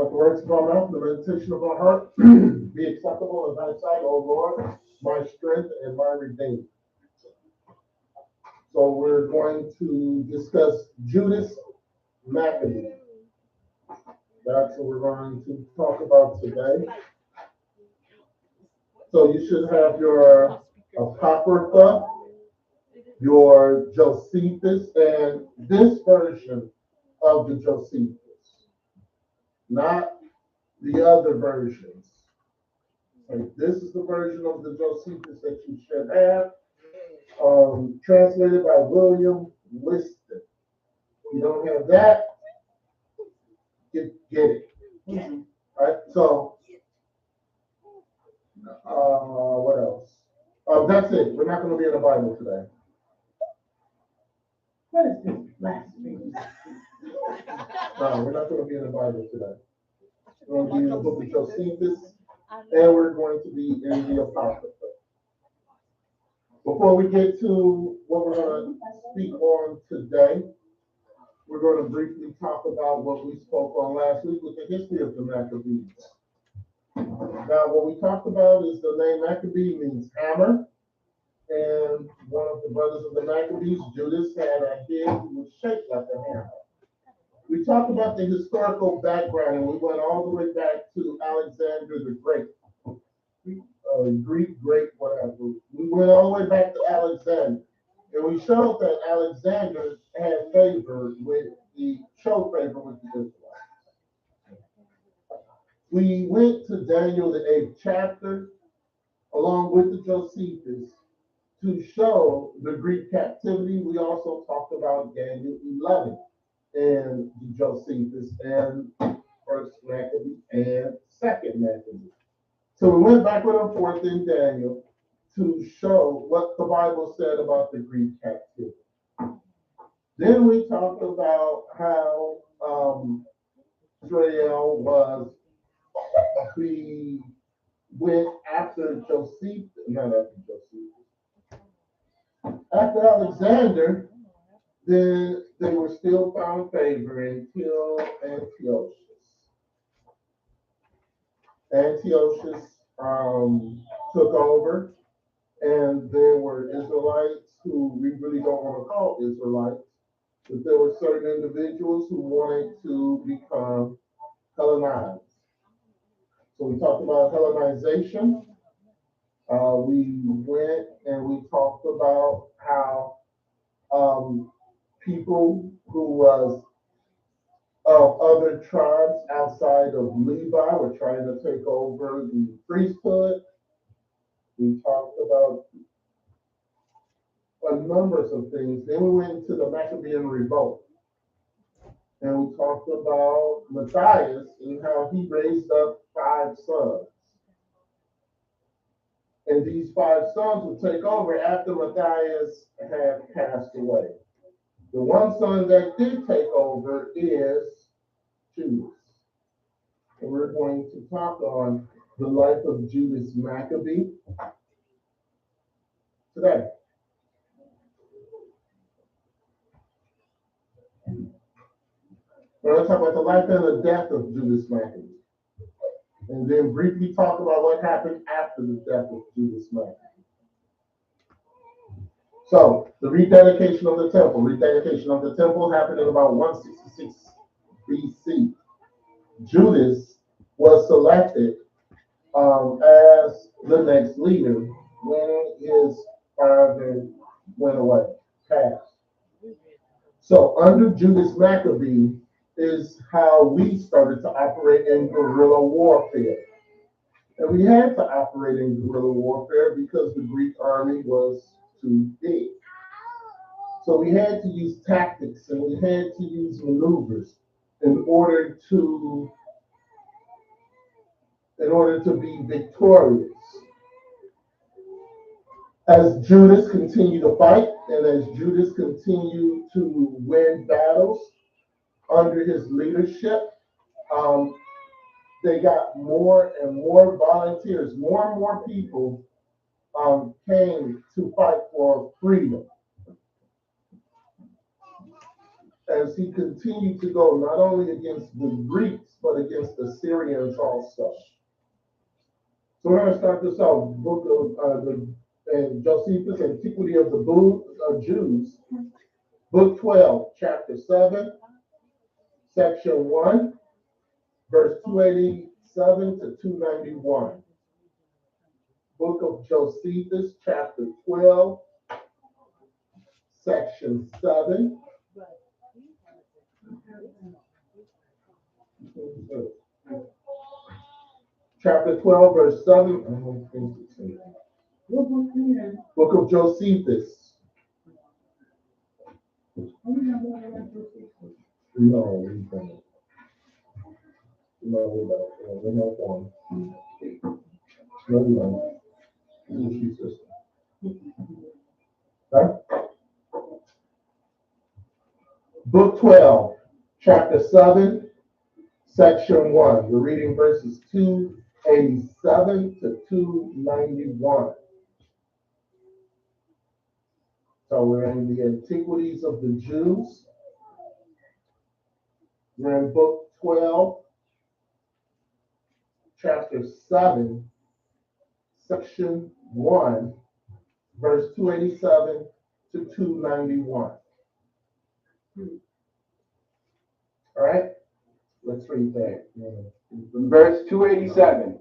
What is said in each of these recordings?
Let the words of our mouth and the meditation of our heart be acceptable in thy sight, O Lord, my strength and my redeemer. So we're going to discuss Judas Maccabees. That's what we're going to talk about today. So you should have your Apocrypha, your Josephus, and this version of the Josephus, not the other versions. Like this is the version of the Josephus that you should have, translated by William Liston. If you don't have that, get it. All right, so What else? That's it. We're not going to be in the Bible today. What is this blasphemy? No, we're not going to be in the Bible today. We're going to be in the book of Josephus, and we're going to be in the Apocrypha. Before we get to what we're going to speak on today, we're going to briefly talk about what we spoke on last week with the history of the Maccabees. Now, what we talked about is the name Maccabee means hammer, and one of the brothers of the Maccabees, Judas, had a head that was shaped like a hammer. We talked about the historical background, and we went all the way back to Alexander the Great, Greek, great, whatever. We went all the way back to Alexander, and we showed that Alexander had favor with showed favor with the Israelites. We went to Daniel, the 8th chapter, along with the Josephus, to show the Greek captivity. We also talked about Daniel 11 and the Josephus and First Maccabee and Second Maccabee. So we went backward and forth in Daniel to show what the Bible said about the Greek captivity. Then we talked about how Israel we went after Josephus, not after Josephus, after Alexander, then they were still found favor until Antiochus. Antiochus took over, and there were Israelites who we really don't want to call Israelites, but there were certain individuals who wanted to become Hellenized. So we talked about Hellenization. We went and we talked about how people who was of other tribes outside of Levi were trying to take over the priesthood. We talked about a number of things. Then we went to the Maccabean revolt. And we talked about Matthias and how he raised up 5 sons. And these 5 sons would take over after Matthias had passed away. The one son that did take over is Judas. And we're going to talk on the life of Judas Maccabee today. We're going to talk about the life and the death of Judas Maccabee. And then briefly talk about what happened after the death of Judas Maccabee. So, the rededication of the temple. Rededication of the temple happened in about 166 BC. Judas was selected as the next leader when his father went away, passed. So, under Judas Maccabee is how we started to operate in guerrilla warfare. And we had to operate in guerrilla warfare because the Greek army was too big. So we had to use tactics and we had to use maneuvers in order to be victorious. As Judas continued to fight and as Judas continued to win battles under his leadership, they got more and more volunteers. More and more people came to fight for freedom. As he continued to go not only against the Greeks, but against the Syrians also. So we're going to start this off, book of Josephus, Antiquity of the Jews, book 12, chapter 7, section 1, verse 287 to 291. Book of Josephus, chapter 12, section 7. Chapter 12, verse 7. Book of Josephus. No, we don't. No, we don't. We're not one. No, you don't. This is what she says. Okay? Book 12, chapter 7, section 1. We're reading verses 287 to 291. So we're in the Antiquities of the Jews. We're in book 12, chapter 7, section 1, verse 287 to 291. All right? Let's read that. Verse 287.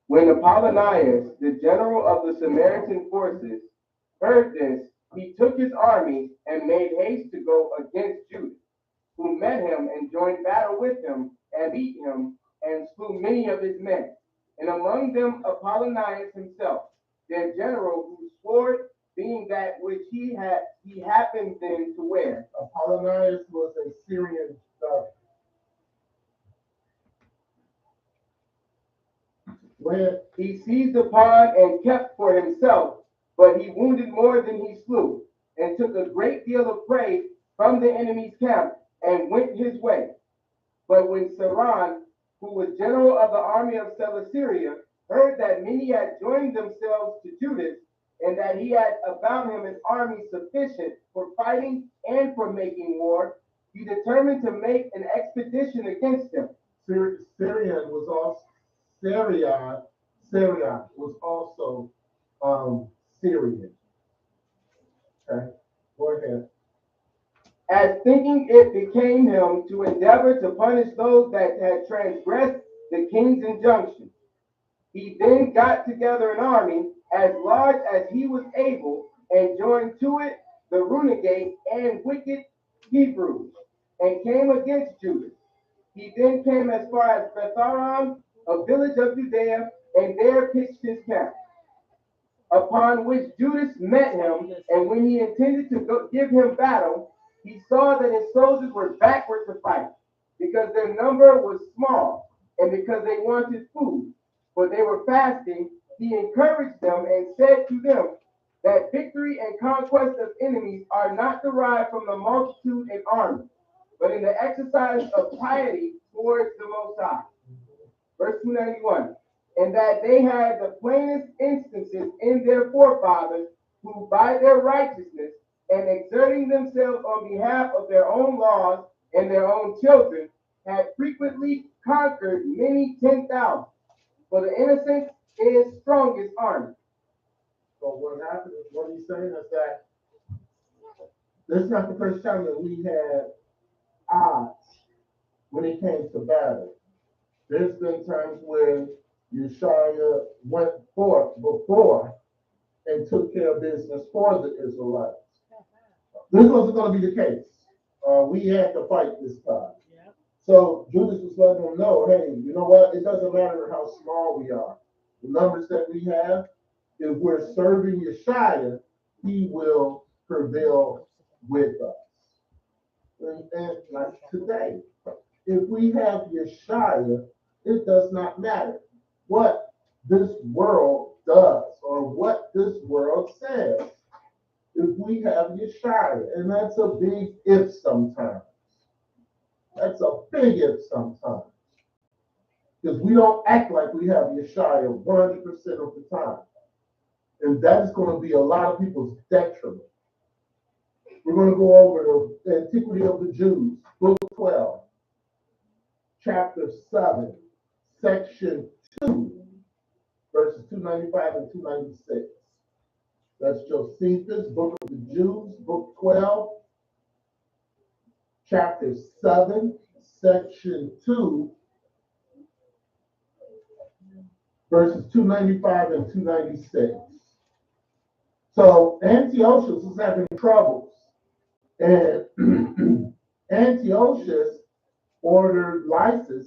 When Apollonius, the general of the Samaritan forces, heard this, he took his armies and made haste to go against Judas, who met him and joined battle with him and beat him and slew many of his men, and among them Apollonius himself, their general, whose sword being that which he happened then to wear. Apollonius was a Syrian governor. When He seized upon and kept for himself, but he wounded more than he slew, and took a great deal of prey from the enemy's camp, and went his way. But when Saran, who was general of the army of Celesyria, heard that many had joined themselves to Judas, and that he had about him an army sufficient for fighting and for making war, he determined to make an expedition against him. Syrian was also Syria was also Syrian. Okay, go ahead. As thinking it became him to endeavor to punish those that had transgressed the king's injunction. He then got together an army as large as he was able, and joined to it the renegade and wicked Hebrews, and came against Judas. He then came as far as Betharam, a village of Judea, and there pitched his camp. Upon which Judas met him, and when he intended to give him battle, he saw that his soldiers were backward to fight, because their number was small, and because they wanted food, for they were fasting. He encouraged them and said to them that victory and conquest of enemies are not derived from the multitude in army, but in the exercise of piety towards the Most High. Verse 291. And that they had the plainest instances in their forefathers, who by their righteousness and exerting themselves on behalf of their own laws and their own children, had frequently conquered many 10,000. For the innocent is strongest army. So what happened is what he's saying is that this is not the first time that we had odds when it came to battle. There's been times when Yeshua went forth before and took care of business for the Israelites. This wasn't going to be the case. We had to fight this time. So Judas was letting them know, hey, you know what? It doesn't matter how small we are. The numbers that we have, if we're serving Yeshua, he will prevail with us. And like today, if we have Yeshua, it does not matter what this world does or what this world says. If we have Yeshua, and that's a big if sometimes. That's a big if sometimes. Because we don't act like we have Yeshua 100% of the time. And that is going to be a lot of people's detriment. We're going to go over the Antiquity of the Jews, book 12, chapter 7, section 2, verses 295 and 296. That's Josephus, book of the Jews, book 12, chapter 7, section 2, verses 295 and 296. So Antiochus was having troubles, and Antiochus ordered Lysis,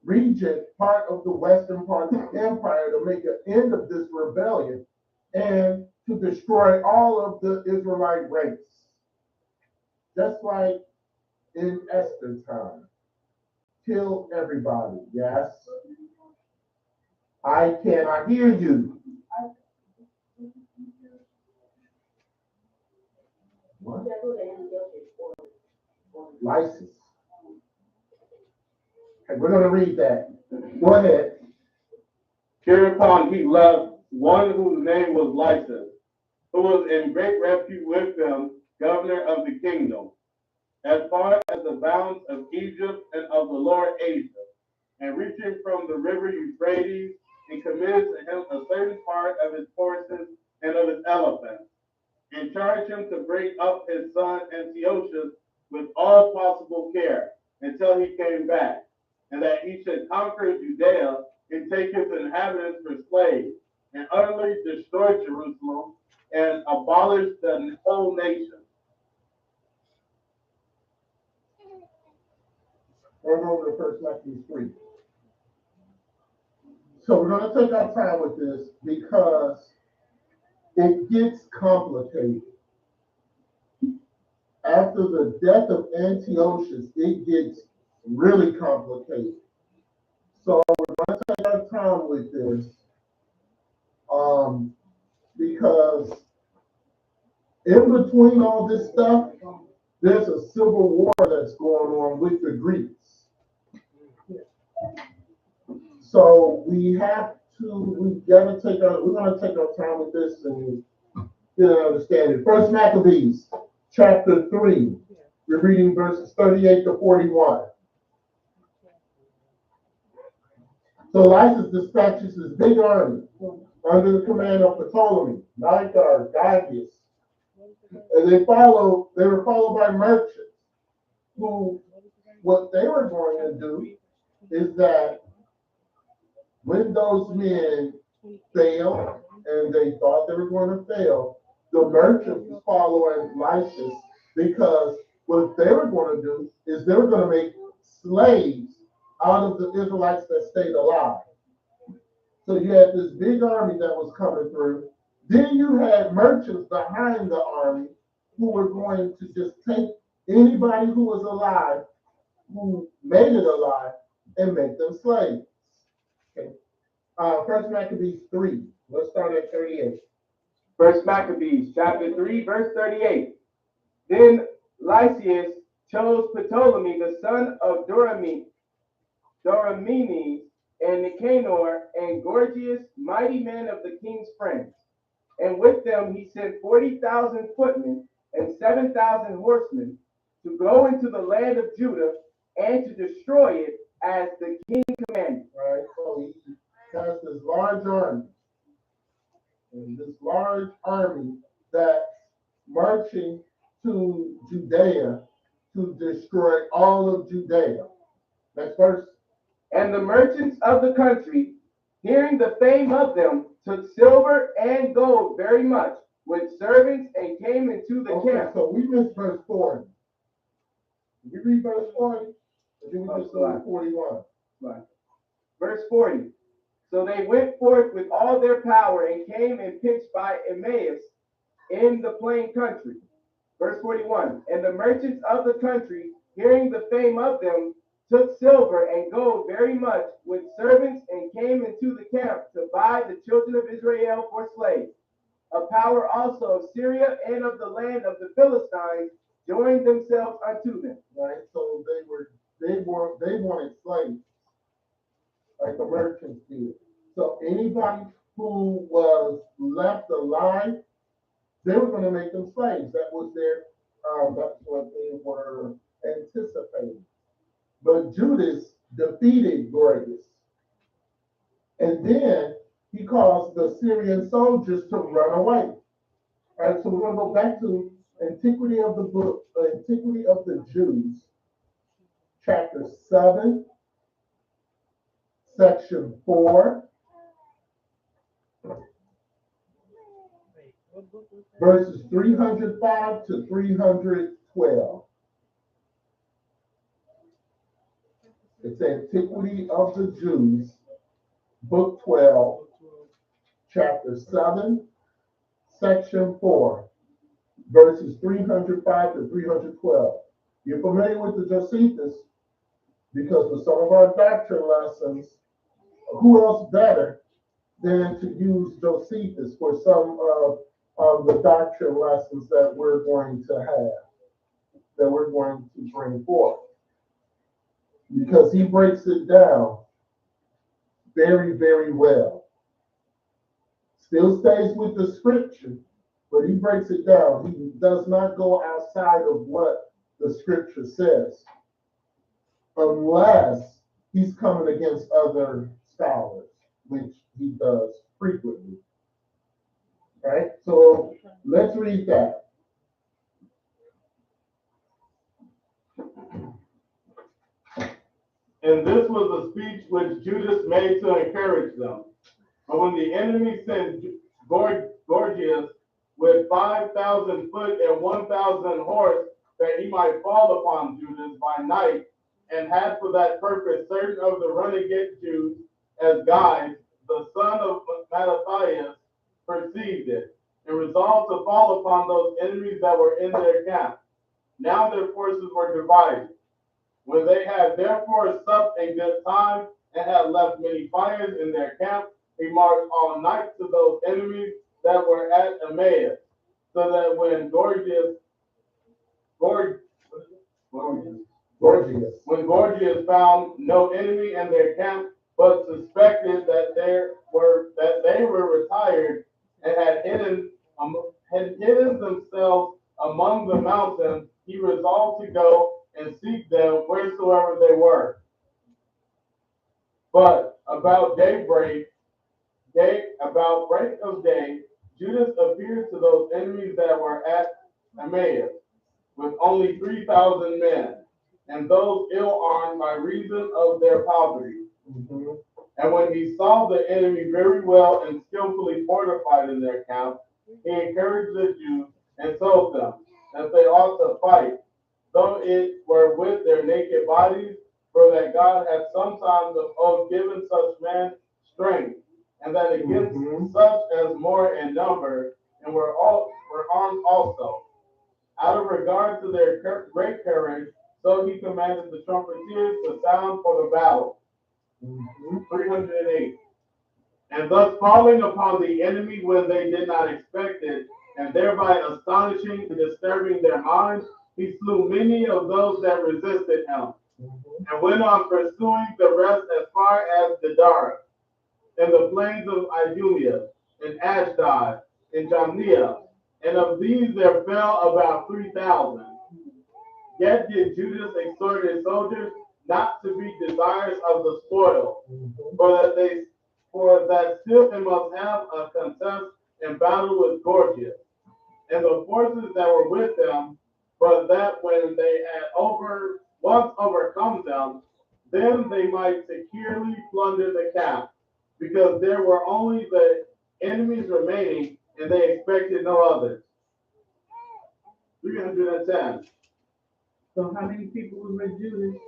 regent, part of the western part of the empire, to make an end of this rebellion and to destroy all of the Israelite race. Just like in Esther's time. Kill everybody, yes? I cannot hear you. What? Lysis. Okay, we're going to read that. Go ahead. Hereupon he left one whose name was Lysis, who was in great repute with them, governor of the kingdom, as far as the bounds of Egypt and of the lower Asia, and reaching from the river Euphrates, and committed to him a certain part of his horses and of his elephants, and charged him to bring up his son Antiochus with all possible care until he came back, and that he should conquer Judea and take its inhabitants for slaves, and utterly destroy Jerusalem and abolish the whole nation. Turn over to First Maccabees 3. So we're going to take our time with this because it gets complicated. After the death of Antiochus, it gets really complicated. So we're going to take our time with this because in between all this stuff, there's a civil war that's going on with the Greeks. So we've got to we're going to take our time with this and get an understanding. First Maccabees, chapter 3. We're reading verses 38 to 41. So Lysis dispatches his big army under the command of Ptolemy, Nicar, Gyges, and they were followed by merchants who, what they were going to do is that when those men failed, and they thought they were going to fail, the merchants was following Lysis because what they were going to do is they were going to make slaves out of the Israelites that stayed alive. So you had this big army that was coming through. Then you had merchants behind the army who were going to just take anybody who was alive, who made it alive, and make them slaves. Okay. First Maccabees 3. Let's start at 38. First Maccabees, chapter 3, verse 38. Then Lysias chose Ptolemy, the son of Doramenes, and Nicanor, and Gorgias, mighty men of the king's friends. And with them he sent 40,000 footmen and 7,000 horsemen to go into the land of Judah and to destroy it as the king commanded. Right? So he has this large army. And this large army that's marching to Judea to destroy all of Judea. Next verse. And the merchants of the country, hearing the fame of them, took silver and gold very much with servants and came into the camp. So we missed verse 40. Did you read verse 40? Or did we just go to 41? Right. Verse 40. So they went forth with all their power and came and pitched by Emmaus in the plain country. Verse 41. And the merchants of the country, hearing the fame of them, took silver and gold very much with servants and came into the camp to buy the children of Israel for slaves. A power also of Syria and of the land of the Philistines joined themselves unto them. Right? So they wanted slaves, like the merchants did. So anybody who was left alive, they were going to make them slaves. That was that's what they were anticipating. But Judas defeated Gorgias. And then he caused the Syrian soldiers to run away. All right, so we're going to go back to Antiquity of the Jews, chapter 7, section 4, verses 305 to 312. It's Antiquity of the Jews, book 12, chapter 7, section 4, verses 305 to 312. You're familiar with the Josephus because with some of our doctrine lessons, who else better than to use Josephus for some of the doctrine lessons that we're going to have, that we're going to bring forth. Because he breaks it down very, very well. Still stays with the scripture, but he breaks it down. He does not go outside of what the scripture says, unless he's coming against other scholars, which he does frequently. Right? So let's read that. And this was a speech which Judas made to encourage them. But when the enemy sent Gorgias with 5,000 foot and 1,000 horse, that he might fall upon Judas by night, and had for that purpose certain of the renegade Jews as guides, the son of Mattathias perceived it, and resolved to fall upon those enemies that were in their camp. Now their forces were divided. When they had therefore supped a good time, and had left many fires in their camp, he marched all night to those enemies that were at Emmaus, so that when Gorgias found no enemy in their camp, but suspected that they were retired and had hidden themselves among the mountains, he resolved to go and seek them wheresoever they were. But about break of day, Judas appeared to those enemies that were at Emmaus with only 3,000 men, and those ill armed by reason of their poverty. Mhm. And when he saw the enemy very well and skillfully fortified in their camp, he encouraged the Jews and told them that they ought to fight, though it were with their naked bodies, for that God had sometimes of old given such men strength, and that against such as more in number, and were armed also. Out of regard to their great courage, so he commanded the trumpeters to sound for the battle. 308. And thus falling upon the enemy when they did not expect it, and thereby astonishing and disturbing their minds, he slew many of those that resisted him, and went on pursuing the rest as far as Gadara, and the plains of Idumea, and Ashdod, and Jamnia, and of these there fell about 3,000. Yet did Judas exhort his soldiers not to be desirous of the spoil, for that still they must have a contest and battle with Gorgias and the forces that were with them, but that when they had once overcome them, then they might securely plunder the camp, because there were only the enemies remaining, and they expected no others. 310. So how many people were with Judas?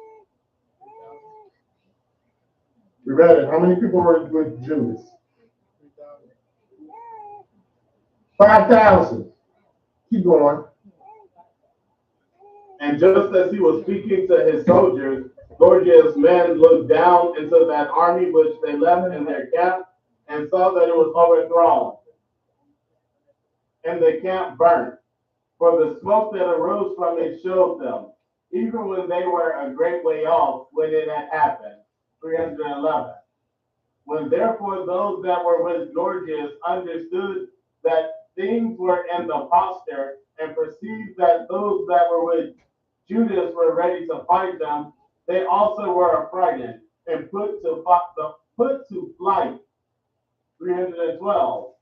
We read it. How many people were with Judas? 5,000. Keep going. And just as he was speaking to his soldiers, Gorgias' men looked down into that army which they left in their camp, and saw that it was overthrown, and the camp burnt. For the smoke that arose from it showed them, even when they were a great way off, when it had happened. 311. When therefore those that were with Gorgias understood that things were in the posture, and perceived that those that were with Judas were ready to fight them, they also were affrighted, and put to flight. 312.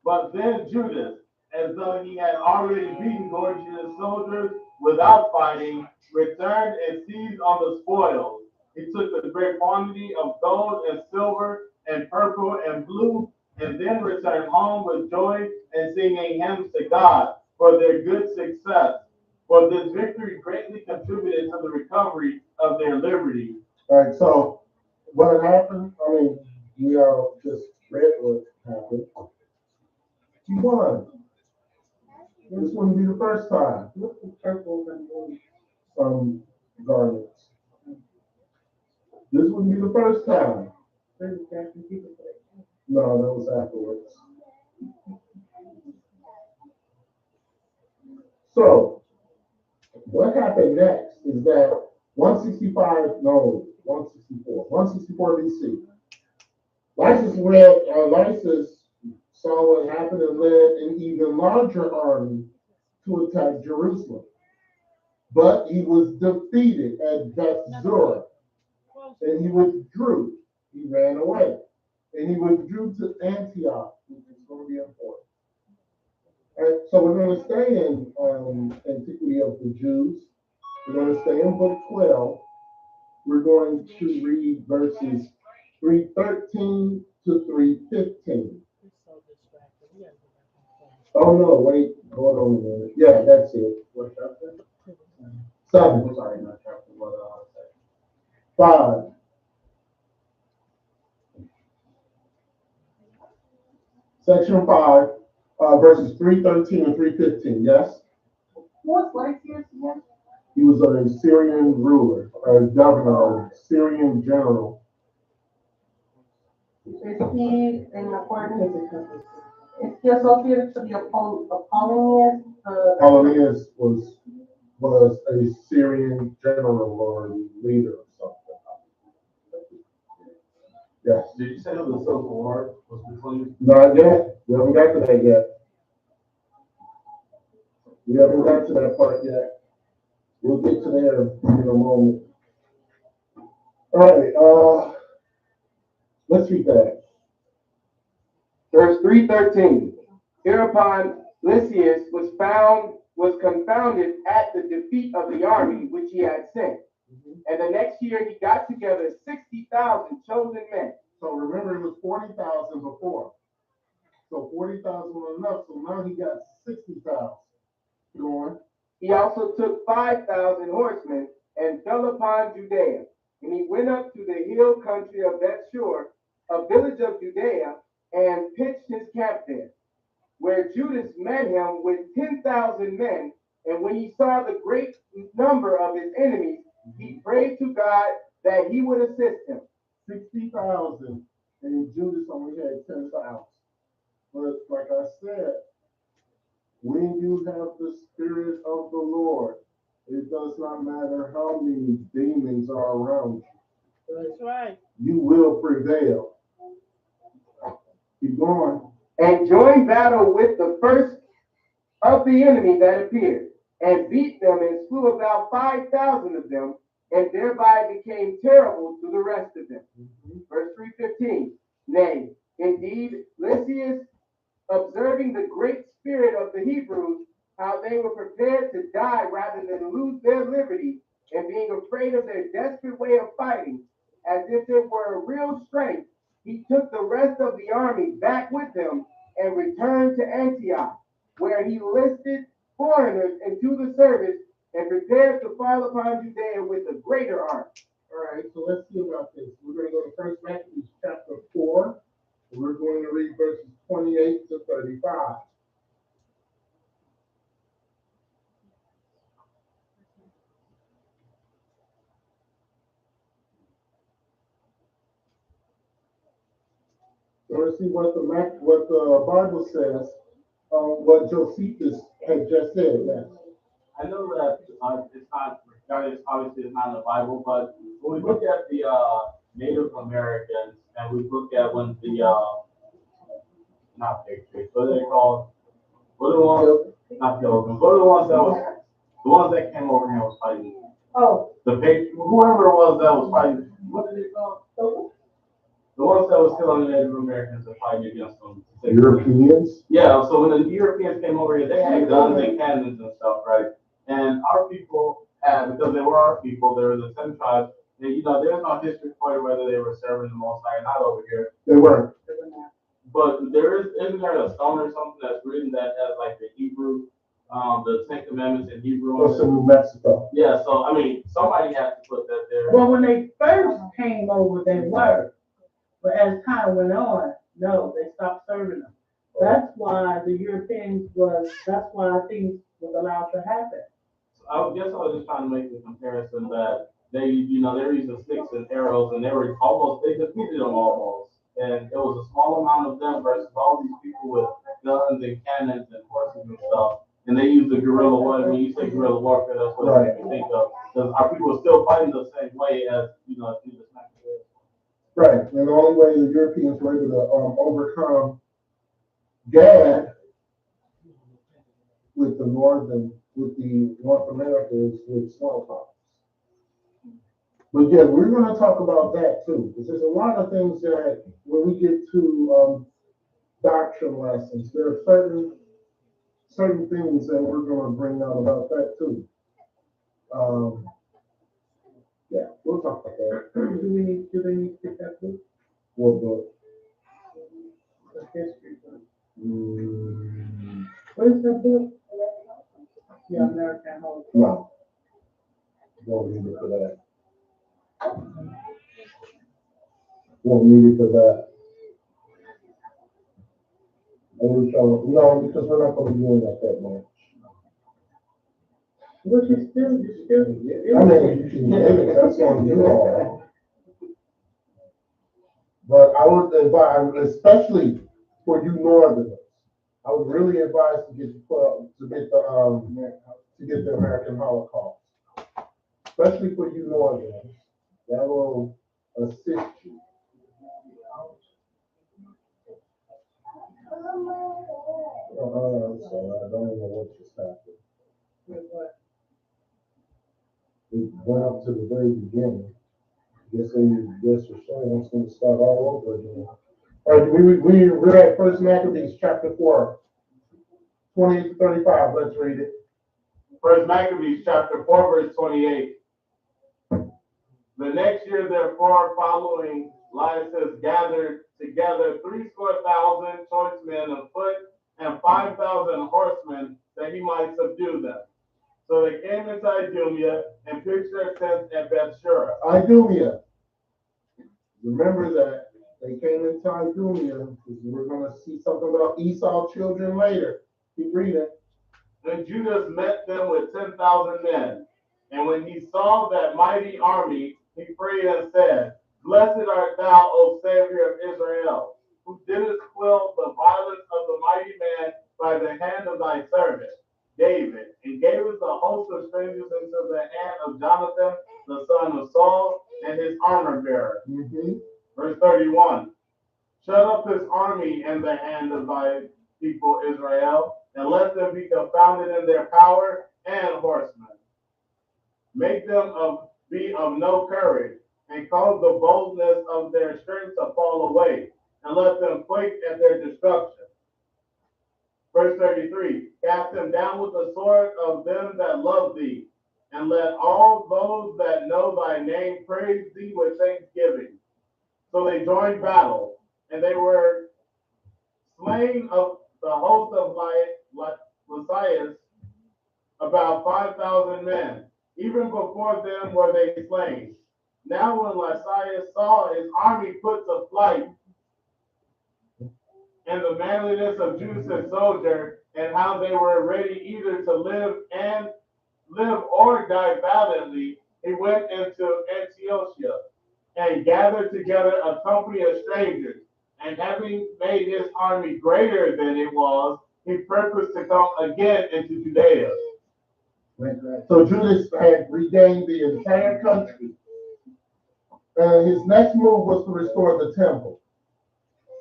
But then Judas, as though he had already beaten Gorgias' soldiers without fighting, returned and seized on the spoils. He took a great quantity of gold and silver and purple and blue, and then returned home with joy and singing hymns to God for their good success. For this victory greatly contributed to the recovery of their liberty. All right, so what happened? I mean, we all just read what happened. He won. This wouldn't be the first time. What's the purple and blue? Garments. This wouldn't be the first time. Where's the Jackson people? No, that was afterwards. So what happened next is that 165, no, 164 BC. Lysis saw what happened and led an even larger army to attack Jerusalem. But he was defeated at Bethzur, and he withdrew. He ran away, and he withdrew to Antioch, which is going to be important. All right, so we're going to stay in Antiquity of the Jews. We're going to stay in Book 12. We're going to read verses 313 to 315. Oh no, wait, hold on a minute. Yeah, that's it. What chapter? 7. Sorry, not chapter. What? 5. Section 5, verses 313 and 315. Yes. What's Lysias again? He was a Syrian ruler, a governor, a Syrian general. Is he in accordance? Is he associated to the Apollonius? Apollonius was a Syrian general or leader or something. Yes. Did you say that the Civil War was between? Not yet. We haven't got to that yet. We haven't got to that part yet. We'll get to there in a moment. All right. Let's read that. Verse 313. Hereupon Lysias was confounded at the defeat of the army which he had sent. And the next year he got together 60,000 chosen men. So remember, it was 40,000 before. So 40,000 was enough. So now he got 60,000. Go on. He also took 5,000 horsemen and fell upon Judea. And he went up to the hill country of Bethshur, a village of Judea, and pitched his camp there, where Judas met him with 10,000 men. And when he saw the great number of his enemies, he prayed to God that he would assist him. 60,000, and Judas only had 10,000. But like I said, when you have the Spirit of the Lord, it does not matter how many demons are around you. That's right. You will prevail. Keep going. And joined battle with the first of the enemy that appeared, and beat them and slew about 5,000 of them, and thereby became terrible to the rest of them. Verse 315. Nay, indeed, Lysias, observing the great spirit of the Hebrews, how they were prepared to die rather than lose their liberty, and being afraid of their desperate way of fighting, as if it were a real strength, he took the rest of the army back with him and returned to Antioch, where he listed foreigners into the service and prepared to fall upon Judea with a greater army. All right, so let's see about this. We're going to go to 1 Maccabees chapter 4. And we're going to read verses 28 to 35. So let's see what the Bible says, what Josephus had just said. Yes. I know that it's not, obviously it's not in the Bible, but when we look at the Native Americans and we look at when the, not Patriots, what are they called? What are the ones, not Pilgrims, what are the ones that came over here and was fighting? Oh. The Patriots, whoever it was that was fighting, what did they call? The ones that was killing the Native Americans and fighting against them. Europeans? Yeah, so when the Europeans came over here, they had guns and cannons and stuff, right? And our people had, because they were our people, they were the 10 tribes, and, there's no history for it whether they were serving the Most High or not over here. They weren't. But isn't there a stone or something that's written that has like the Hebrew, the 10 Commandments in Hebrew? Also New Mexico. Yeah, so I mean, somebody has to put that there. Well, when they first came over, they were. But as time went on, no, they stopped serving them. That's why that's why things was allowed to happen. So I guess I was just trying to make the comparison that they were using sticks and arrows and they defeated them almost. and it was a small amount of them versus all these people with guns and cannons and horses and stuff. And they used the guerrilla war. When you say guerrilla warfare, that's what I think of. Because our people were still fighting the same way as Judas Maccabees. Right, and the only way the Europeans were able to overcome Gad with the North America is with smallpox. But yeah, we're going to talk about that too, because there's a lot of things that when we get to doctrine lessons, there are certain things that we're going to bring out about that too. Yeah, we'll talk about that. Do they need to get that book? What book? The history book. Mm, What is that book? The American Holocaust. no, won't need it for that. Won't need it for that. No, because we're not going to be doing that much. Which is still. I mean, you can get it, that's on you all. But I would advise, especially for you Northerners, I would really advise to get the American Holocaust, especially for you Northerners. That will assist you. So I don't know what just happened. We went up to the very beginning. Guess you're showing us going to start all over again. All right, we're at First Maccabees chapter 4, 28 to 35. Let's read it. First Maccabees chapter 4, verse 28. The next year, therefore, following, Lysias gathered together 70,000 choice men of foot and 5,000 horsemen that he might subdue them. So they came into Idumea and pitched their tents at Bethshura. Idumea. Remember that they came into Idumea because we're going to see something about Esau's children later. Keep reading. Then Judas met them with 10,000 men. And when he saw that mighty army, he prayed and said, Blessed art thou, O Savior of Israel, who didst quell the violence of the mighty man by the hand of thy servant David, and gavest the host of strangers into the hand of Jonathan, the son of Saul, and his armor bearer. Mm-hmm. Verse 31. Shut up his army in the hand of thy people Israel, and let them be confounded in their power and horsemen. Make them be of no courage, and cause the boldness of their strength to fall away, and let them quake at their destruction. Verse 33, cast them down with the sword of them that love thee, and let all those that know thy name praise thee with thanksgiving. So they joined battle, and they were slain of the host of Lysias, about 5,000 men. Even before them were they slain. Now when Lysias saw his army put to flight, and the manliness of Judas' soldier, and how they were ready either to live or die valiantly, he went into Antiochia, and gathered together a company of strangers, and having made his army greater than it was, he purposed to come again into Judea. So Judas had regained the entire country. His next move was to restore the temple.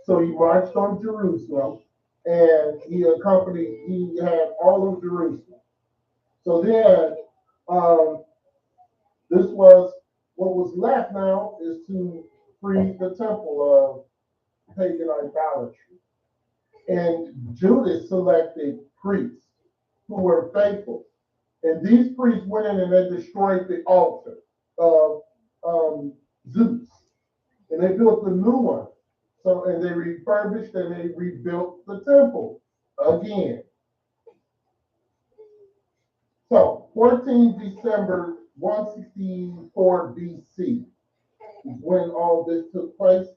So he marched on Jerusalem, and he had all of Jerusalem. So then, this was what was left now is to free the temple of pagan idolatry. And Judas selected priests who were faithful. And these priests went in and they destroyed the altar of Zeus. And they built a new one. So, and they refurbished and they rebuilt the temple again. So, 14 December 164 BC is when all this took place.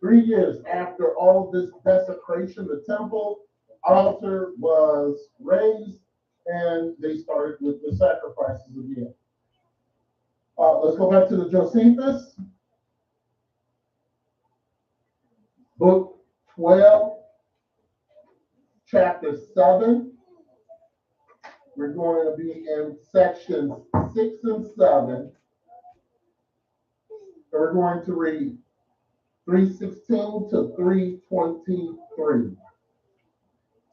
3 years after all this desecration, the temple altar was raised and they started with the sacrifices again. Let's go back to the Josephus. Book 12, chapter 7. We're going to be in sections 6 and 7. We're going to read 316 to 323.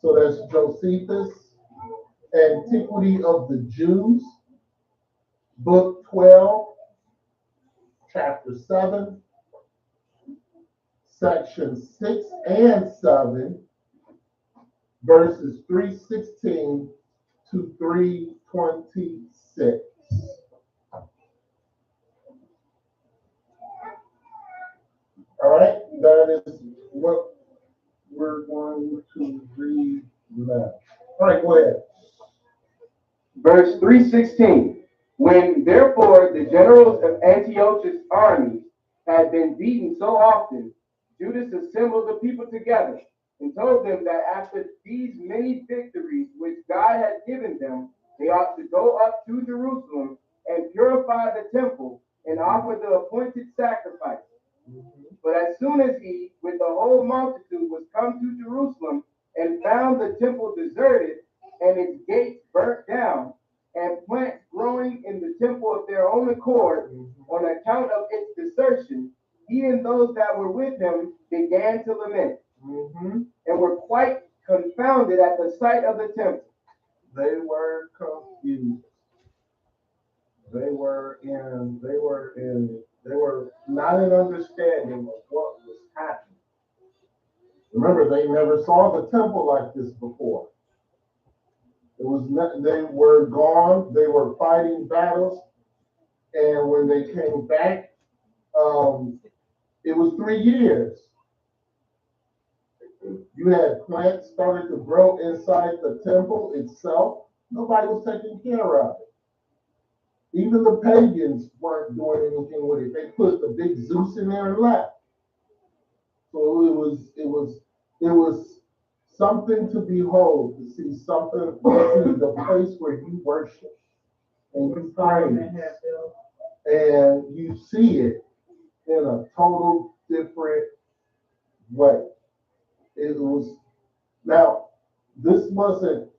So that's Josephus, Antiquity of the Jews, book 12, chapter 7, section 6 and 7, verses 316 to 326. All right, that is what we're going to read now. All right, go ahead. Verse 316. When therefore the generals of Antiochus' armies had been beaten so often, Judas assembled the people together and told them that after these many victories which God had given them, they ought to go up to Jerusalem and purify the temple and offer the appointed sacrifice. But as soon as he, with the whole multitude, was come to Jerusalem and found the temple deserted and its gates burnt down, and plants growing in the temple of their own accord on account of its desertion, he and those that were with him began to lament and were quite confounded at the sight of the temple. They were confused. They were not in understanding of what was happening. Remember, they never saw the temple like this before. It was not, they were gone. They were fighting battles, and when they came back, it was 3 years. You had plants started to grow inside the temple itself. Nobody was taking care of it. Even the pagans weren't doing anything with it. They put the big Zeus in there and left. So it was something to behold, to see something, to see the place where you worship and you praise, and you see it in a total different way. It was now. This wasn't.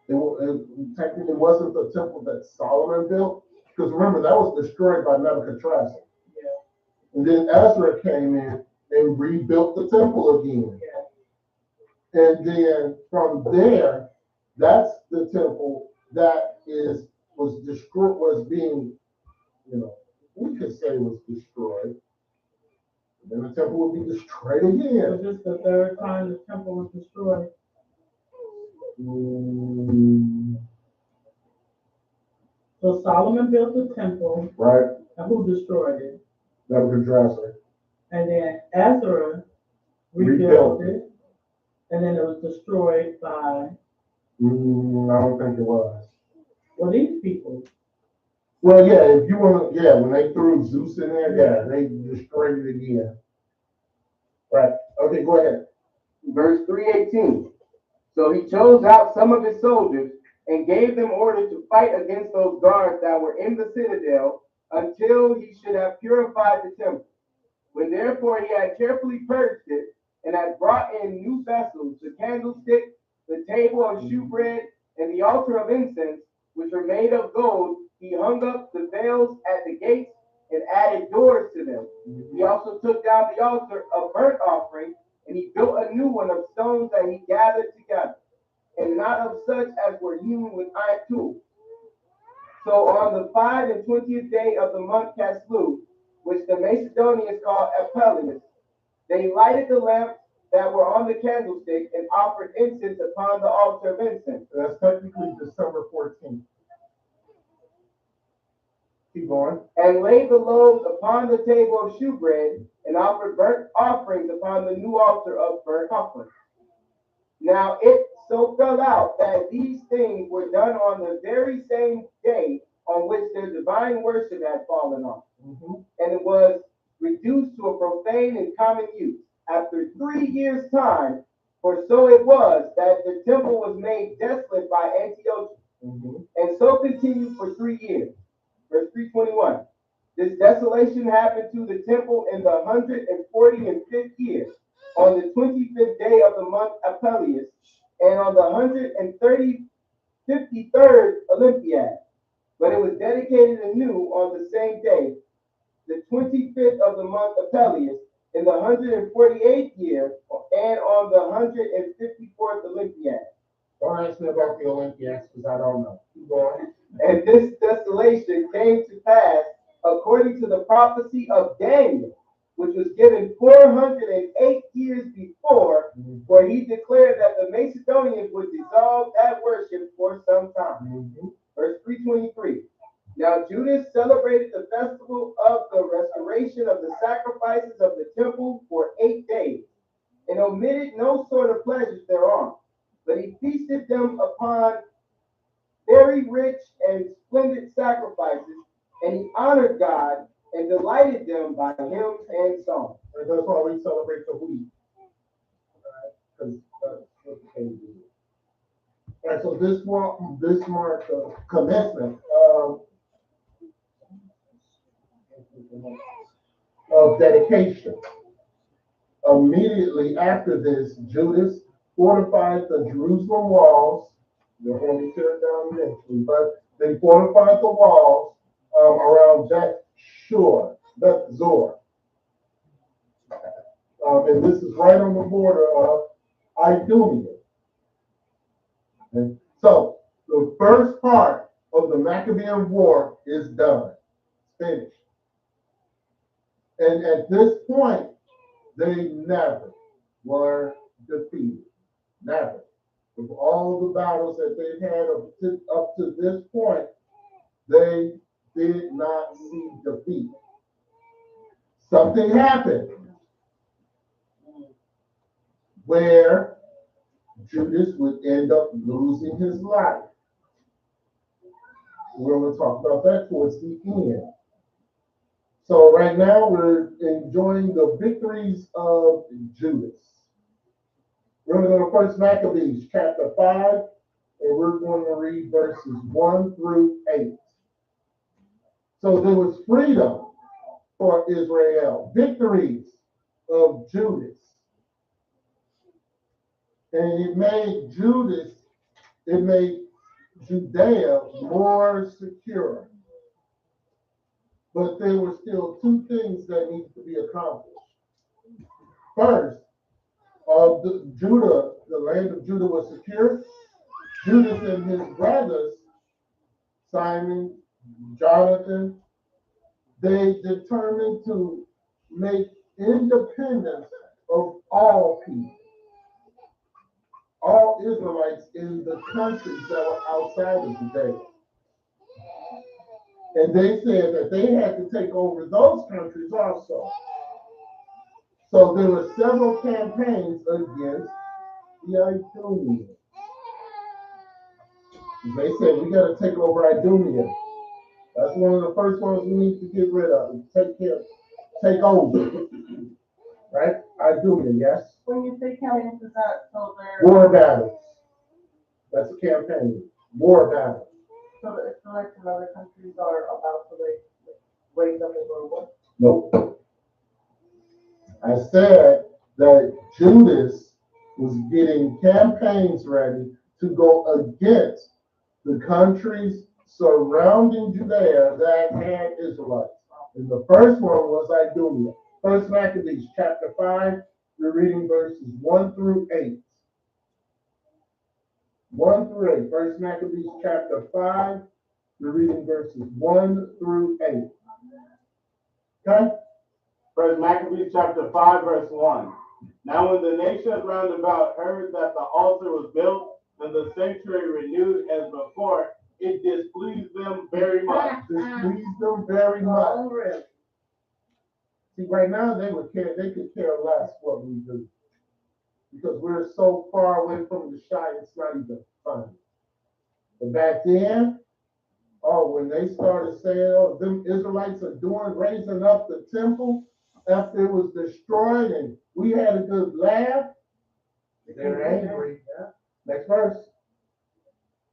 It technically wasn't the temple that Solomon built, because remember that was destroyed by Nebuchadnezzar. Yeah. And then Ezra came in and rebuilt the temple again. Yeah. And then from there, that's the temple that was destroyed, was being, we could say was destroyed. And then the temple would be destroyed Was again. this the third time the temple was destroyed? So Solomon built the temple, Right? and who destroyed it? Nebuchadnezzar. And then Ezra rebuilt it, and then it was destroyed by, I don't think it was. well, these people. Well, yeah, if you want to, yeah, when they threw Zeus in there, yeah, they destroyed it again. Right. Okay, go ahead. Verse 318. So he chose out some of his soldiers and gave them order to fight against those guards that were in the citadel until he should have purified the temple. When therefore he had carefully purged it and had brought in new vessels, the candlestick, the table of shewbread, and the altar of incense, which were made of gold, he hung up the veils at the gates and added doors to them. He also took down the altar of burnt offering, and he built a new one of stones that he gathered together, and not of such as were hewn with iron tools. So on the 25th day of the month Caslu, which the Macedonians call Apellius, they lighted the lamps that were on the candlestick and offered incense upon the altar of incense. That's technically December 14th. Keep going. And laid the loaves upon the table of shewbread and offered burnt offerings upon the new altar of burnt offerings. Now it so fell out that these things were done on the very same day on which their divine worship had fallen off, and it was reduced to a profane and common use after 3 years' time. For so it was that the temple was made desolate by Antiochus, and so continued for 3 years. Verse 321. This desolation happened to the temple in the 145th year. on the 25th day of the month Apellius, and on the 153rd Olympiad. But it was dedicated anew on the same day, the 25th of the month Apellius, in the 148th year, and on the 154th Olympiad. Don't ask me about the Olympiads because I don't know. Keep going. And this desolation came to pass according to the prophecy of Daniel, which was given 408 years before, where he declared that the Macedonians would dissolve that worship for some time. Verse 323. Now Judas celebrated the festival of the restoration of the sacrifices of the temple for 8 days, and omitted no sort of pleasures thereon, but he feasted them upon very rich and splendid sacrifices, and he honored God and delighted them by hymns and songs. And that's why we celebrate the week. Because that's what the king did. All right, so this marks the commencement of dedication. Immediately after this, Judas fortified the Jerusalem walls. They're going to tear it down eventually, but they fortified the walls around Beth-Zor. And this is right on the border of Idumea. Okay? So the first part of the Maccabean War is done, finished. And at this point, they never were defeated. Never. With all the battles that they've had up to this point, they did not see defeat. Something happened where Judas would end up losing his life. We're going to talk about that towards the end. So right now we're enjoying the victories of Judas. We're going to go to First Maccabees chapter 5, and we're going to read verses 1 through 8. So there was freedom for Israel, victories of Judas. And it made Judea more secure. But there were still two things that needed to be accomplished. First, the land of Judah was secure. Judas and his brothers, Simon, Jonathan, they determined to make independence of all people, all Israelites in the countries that were outside of Judea. And they said that they had to take over those countries also. So there were several campaigns against the Idumeans. They said, we got to take over Idumea. That's one of the first ones we need to get rid of. Take over. Right? Idumea, yes? When you say campaigns, is that so they're War battles. That's a campaign. War battles. so the Israelites in other countries are about to raise up and go what? Nope. I said that Judas was getting campaigns ready to go against the countries surrounding Judea that had Israelites. And the first one was Idumea. First Maccabees chapter 5, we're reading verses 1 through 8. 1 through 8. First Maccabees chapter 5, we're reading verses 1 through 8. Okay? First Maccabees chapter 5, verse 1. Now when the nations round about heard that the altar was built and the sanctuary renewed as before, it displeased them very much. Displeased them very much. See, right now they could care less what we do. Because we're so far away from the shy, it's not even funny. But back then, when they started saying, them Israelites are raising up the temple after it was destroyed and we had a good laugh, they're angry. Yeah. Next verse.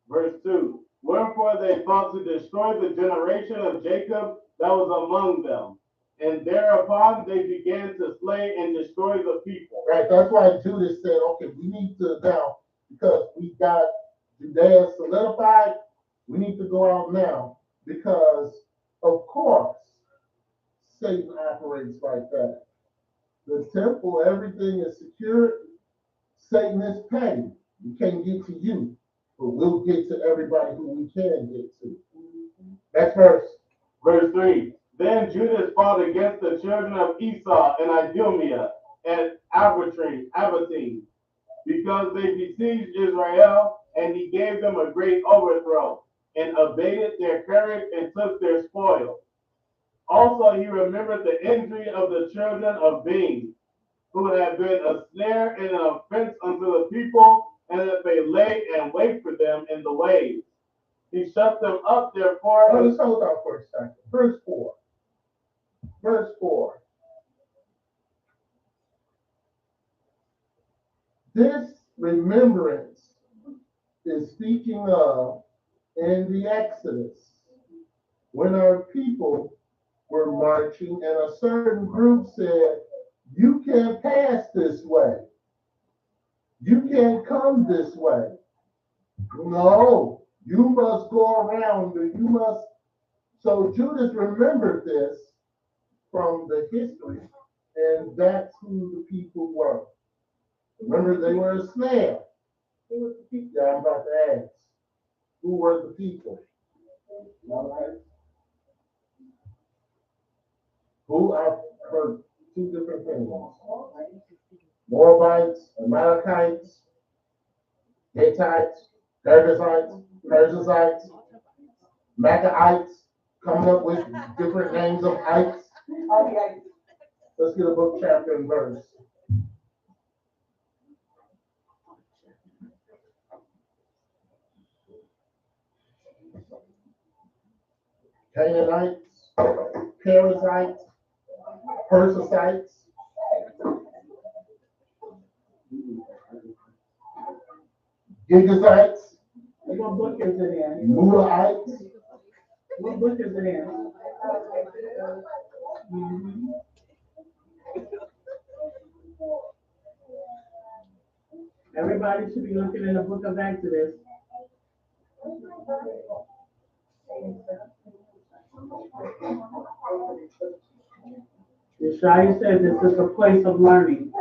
Verse 2. Wherefore they thought to destroy the generation of Jacob that was among them, And thereupon they began to slay and destroy the people. Right, that's why Judas said, okay, we need to now, because we got Judea solidified, we need to go out now. Because, of course, Satan operates like that. The temple, everything is secure. Satan is petty. We can't get to you, but we'll get to everybody who we can get to. Next verse. Verse 3. Then Judas fought against the children of Esau and Idumea and Abatine, because they besieged Israel, and he gave them a great overthrow, and abated their courage and took their spoil. Also he remembered the injury of the children of Bean, who had been a snare and an offense unto the people, and that they lay and wait for them in the ways. He shut them up, therefore. Oh, let's hold on for a second. Verse 4. Verse 4. This remembrance is speaking of in the Exodus, when our people were marching and a certain group said, you can't pass this way. You can't come this way. No, you must go around, or you must. So Judas remembered this from the history, and that's who the people were. Remember, they were a snare. Who was the people? Yeah, I'm about to ask. Who were the people? All right. Who? I've heard two different things. Moabites, Amalekites, Hittites, Perizzites, Maccabees, coming up with different names of ites. Let's get a book, chapter, and verse. Canaanites, Perizzites, Perizzites, Gigazites, What book is it in? Mulaites. What book is it in? Mhm. Everybody should be looking in the book of Exodus. Yeshaya said this is a place of learning.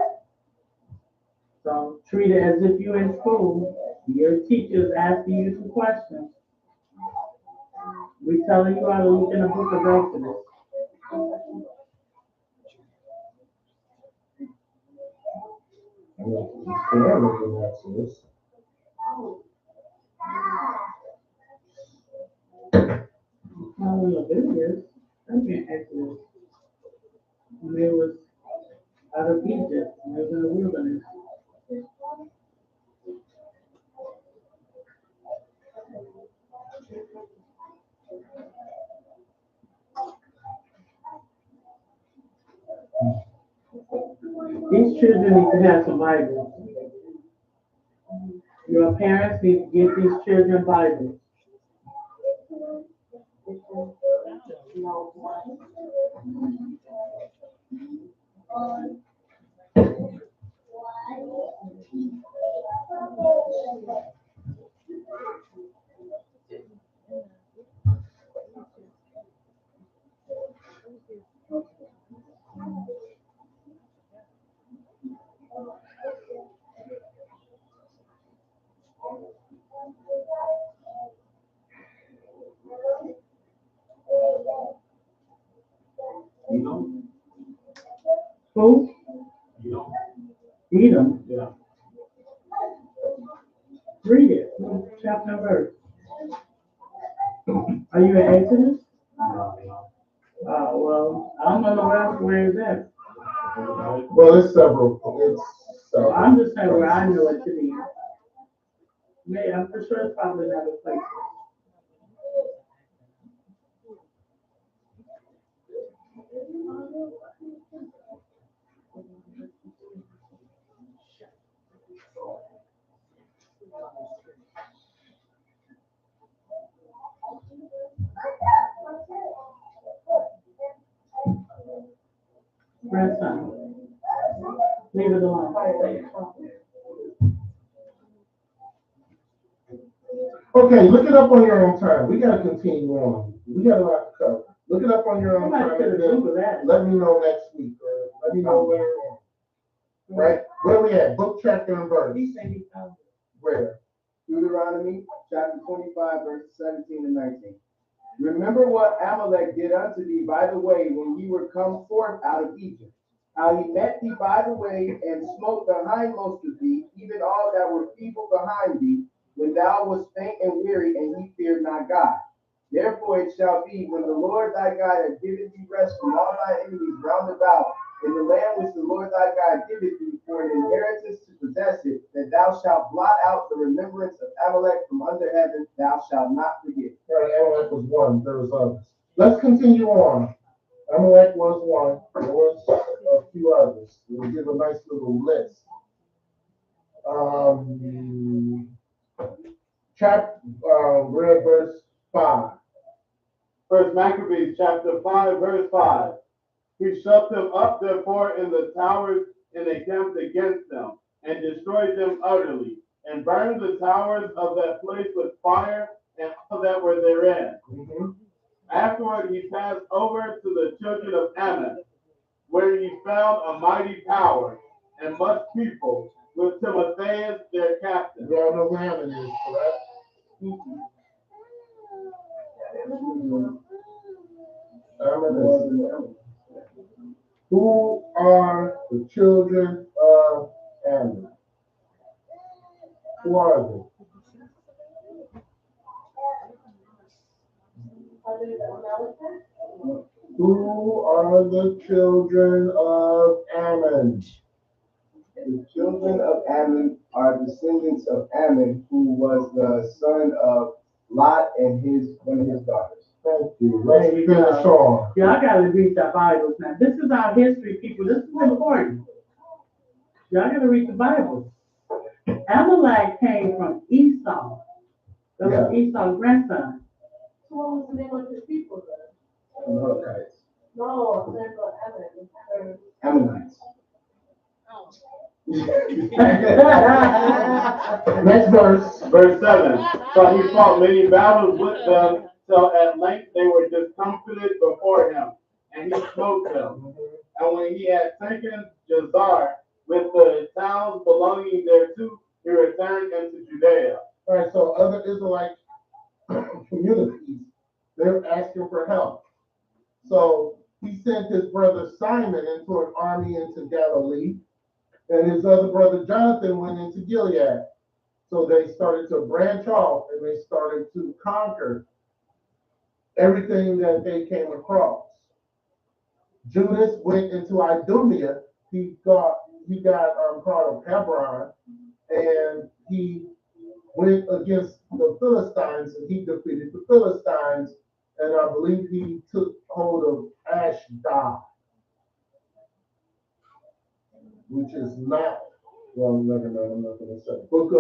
So treat it as if you're in school. Your teacher's asking you some questions. We're telling you how to look in the book of Exodus. I'm looking at Exodus. Not in Leviticus. I'm in Exodus. And it was out of Egypt. And it was in the wilderness. These children need to have some Bibles. Your parents need to get these children Bibles. Who? Edom. Yeah. Read it. Chapter and verse. Are you in Exodus? Well, I don't know where it's at. Well, it's several. It's several. I'm just saying where I know it to be. Yeah, I'm for sure it's probably another place. grandson. Leave it alone. Okay, look it up on your own time. We gotta continue on. We got a lot to cover. Look it up on your own Somebody time could and have then Googled that. let me know next week or let me know later on. Right? Where we at? Book, chapter, and verse. He said he found it. Where? Deuteronomy chapter 25, verses 17 and 19. Remember what Amalek did unto thee by the way when ye were come forth out of Egypt, how he met thee by the way and smote the hindmost of thee, even all that were feeble behind thee, when thou wast faint and weary, and ye feared not God. Therefore it shall be, when the Lord thy God hath given thee rest from all thy enemies round about, in the land which the Lord thy God giveth thee for an inheritance to possess it, that thou shalt blot out the remembrance of Amalek from under heaven, thou shalt not forget. Right, Amalek was one. There was others. Let's continue on. Amalek was one. There was a few others. We'll give a nice little list. Read verse 5. First Maccabees chapter 5, verse 5. He shut them up therefore in the towers and encamped against them, and destroyed them utterly, and burned the towers of that place with fire, and all that were therein. Mm-hmm. Afterward he passed over to the children of Ammon, where he found a mighty power and much people, with Timotheus their captain. We all know who Ammon is, correct? Ammon is. Who are the children of Ammon? Who are they? Who are the children of Ammon? The children of Ammon are descendants of Ammon, who was the son of Lot and one of his daughters. Thank you. Let's finish on. Yeah, I gotta read the Bible now. This is our history, people. This is important. Y'all gotta read the Bible. Amalek came from Esau. That was Esau's grandson. So what was the name of his people then? Amalekites. No, they're called Ammonites. Next verse. Verse 7. So he fought many battles with them, till at length they were discomfited before him, and he smote them. And when he had taken Jazer with the towns belonging thereto, he returned into Judea. All right, so other Israelite communities, they're asking for help. So he sent his brother Simon into an army into Galilee, and his other brother Jonathan went into Gilead. So they started to branch off and they started to conquer everything that they came across. Judas went into Idumea. He got part of Hebron, and he went against the Philistines and he defeated the Philistines, and I believe he took hold of Ashdod, which is not, well, I'm not gonna say. Book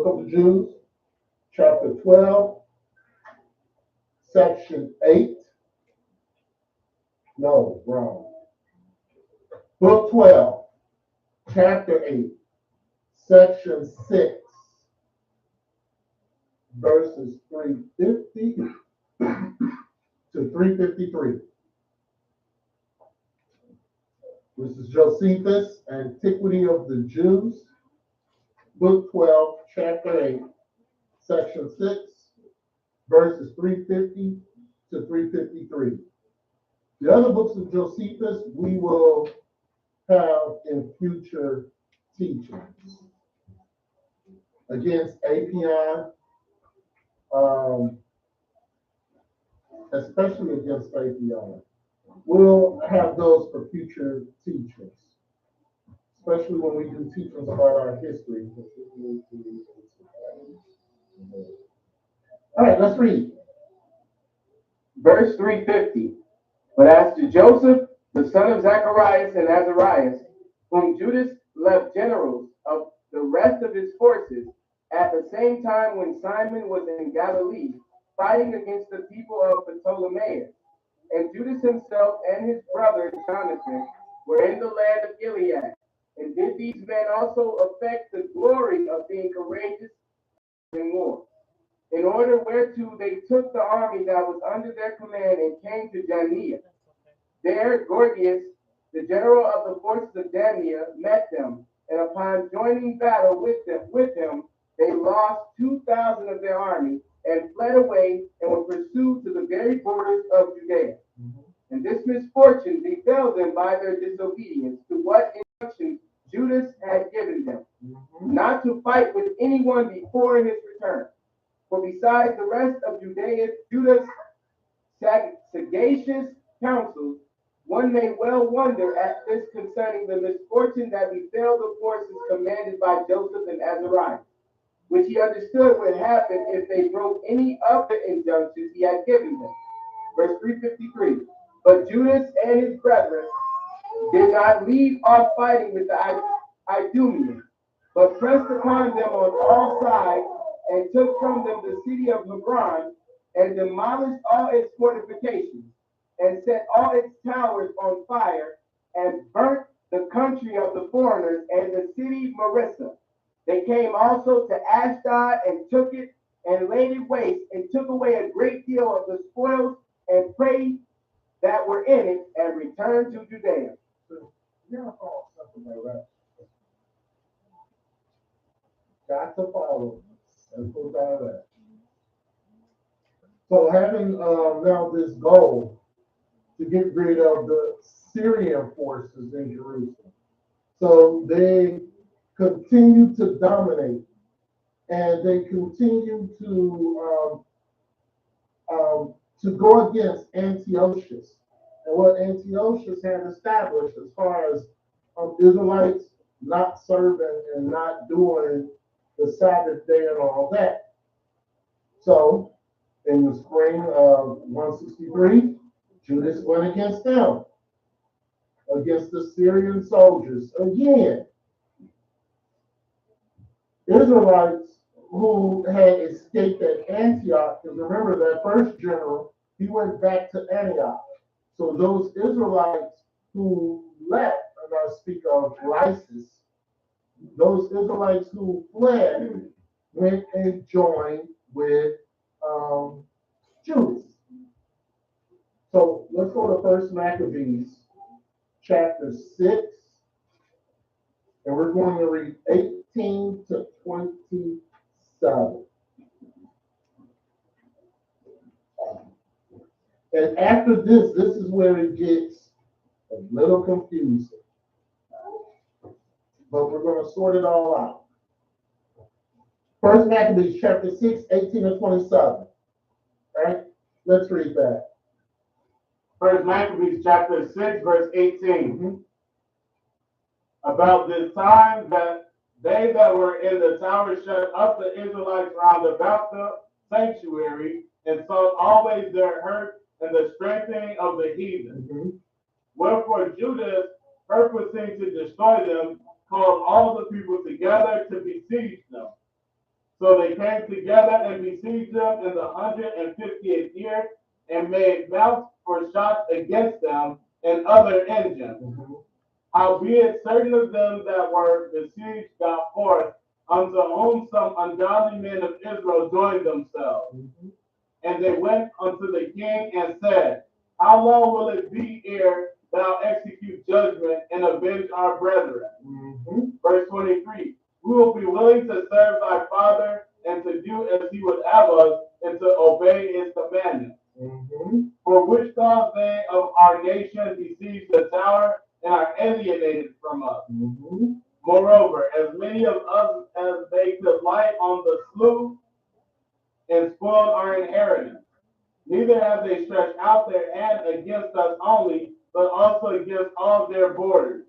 of the Jews, chapter 12, section 8. No, wrong. Book 12, chapter 8, section 6, verses 350 to 353. This is Josephus, Antiquity of the Jews, book 12, chapter 8, section 6, verses 350 to 353. The other books of Josephus we will have in future teachings. Against Apion, especially against Apion. We'll have those for future teachings, especially when we do teachings about our history. All right, let's read. Verse 350. But as to Joseph, the son of Zacharias and Azarias, whom Judas left generals of the rest of his forces, at the same time when Simon was in Galilee, fighting against the people of Ptolemaeus, And Judas himself and his brother Jonathan were in the land of Gilead. And did these men also affect the glory of being courageous in war? In order whereto they took the army that was under their command and came to Janea. There Gorgias, the general of the forces of Janea, met them, and upon joining battle with him, they lost 2,000 of their army and fled away and were pursued to the very borders of Judea. And this misfortune befell them by their disobedience to what instructions Judas had given them, not to fight with anyone before his return. For besides the rest of Judas' sagacious counsels, one may well wonder at this concerning the misfortune that befell the forces commanded by Joseph and Azariah, which he understood would happen if they broke any of the injunctions he had given them. Verse 353. But Judas and his brethren did not leave off fighting with the Idumeans, but pressed upon them on all sides, and took from them the city of Hebron, and demolished all its fortifications, and set all its towers on fire, and burnt the country of the foreigners and the city Marissa. They came also to Ashdod and took it, and laid it waste, and took away a great deal of the spoils and prey that were in it, and returned to Judea. You gotta follow something like that. Got to follow. And put out of that. So having now this goal to get rid of the Syrian forces in Jerusalem. So they continue to dominate, and they continue to go against Antiochus and what Antiochus had established as far as Israelites not serving and not doing the Sabbath day and all that. So in the spring of 163, Judas went against them, against the Syrian soldiers. Again, Israelites who had escaped at Antioch, because remember that first general, he went back to Antioch. So those Israelites who left, and I speak of Lysis, those Israelites who fled went and joined with Judas. So let's go to First Maccabees, chapter 6, and we're going to read 18 to 27. And after this is where it gets a little confusing. But we're going to sort it all out. First Maccabees chapter 6, 18 and 27. All right? Let's read that. First Maccabees chapter 6, verse 18. About this time that they that were in the tower shut up the Israelites round about the sanctuary, and sought always their hurt and the strengthening of the heathen. Wherefore Judas, purposing to destroy them, called all the people together to besiege them. So they came together and besieged them in the 150th year, and made mounts for shots against them and other engines. Howbeit certain of them that were besieged got forth, unto whom some ungodly men of Israel joined themselves. And they went unto the king and said, How long will it be ere thou execute judgment and avenge our brethren? Verse 23, we will be willing to serve thy father and to do as he would have us and to obey his commandments. For which cause they of our nation besiege the tower and are alienated from us. Moreover, as many of us as they could light on the slough and spoiled our inheritance. Neither have they stretched out their hand against us only, but also against all their borders.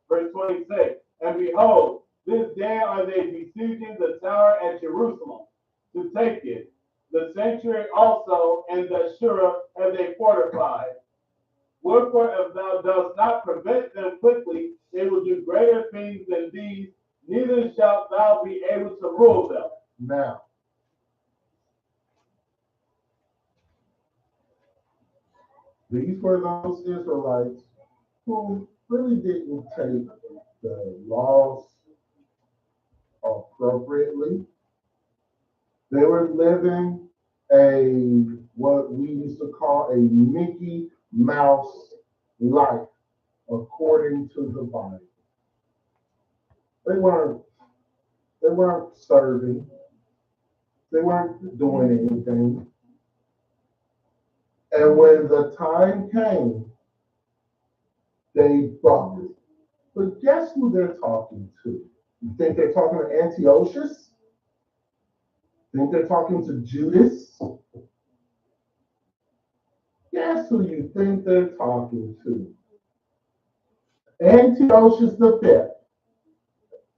Verse 26, and behold, this day are they besieging the tower at Jerusalem to take it. The sanctuary also and the Shura have they fortified. Wherefore, if thou dost not prevent them quickly, they will do greater things than these, neither shalt thou be able to rule them. Now, These were those Israelites who really didn't take the laws appropriately. They were living a what we used to call a Mickey Mouse life according to the Bible. They weren't they weren't serving, they weren't doing anything. And when the time came, they buckled. But guess who they're talking to? You think they're talking to Antiochus? Think they're talking to Judas? Guess who you think they're talking to? Antiochus the fifth.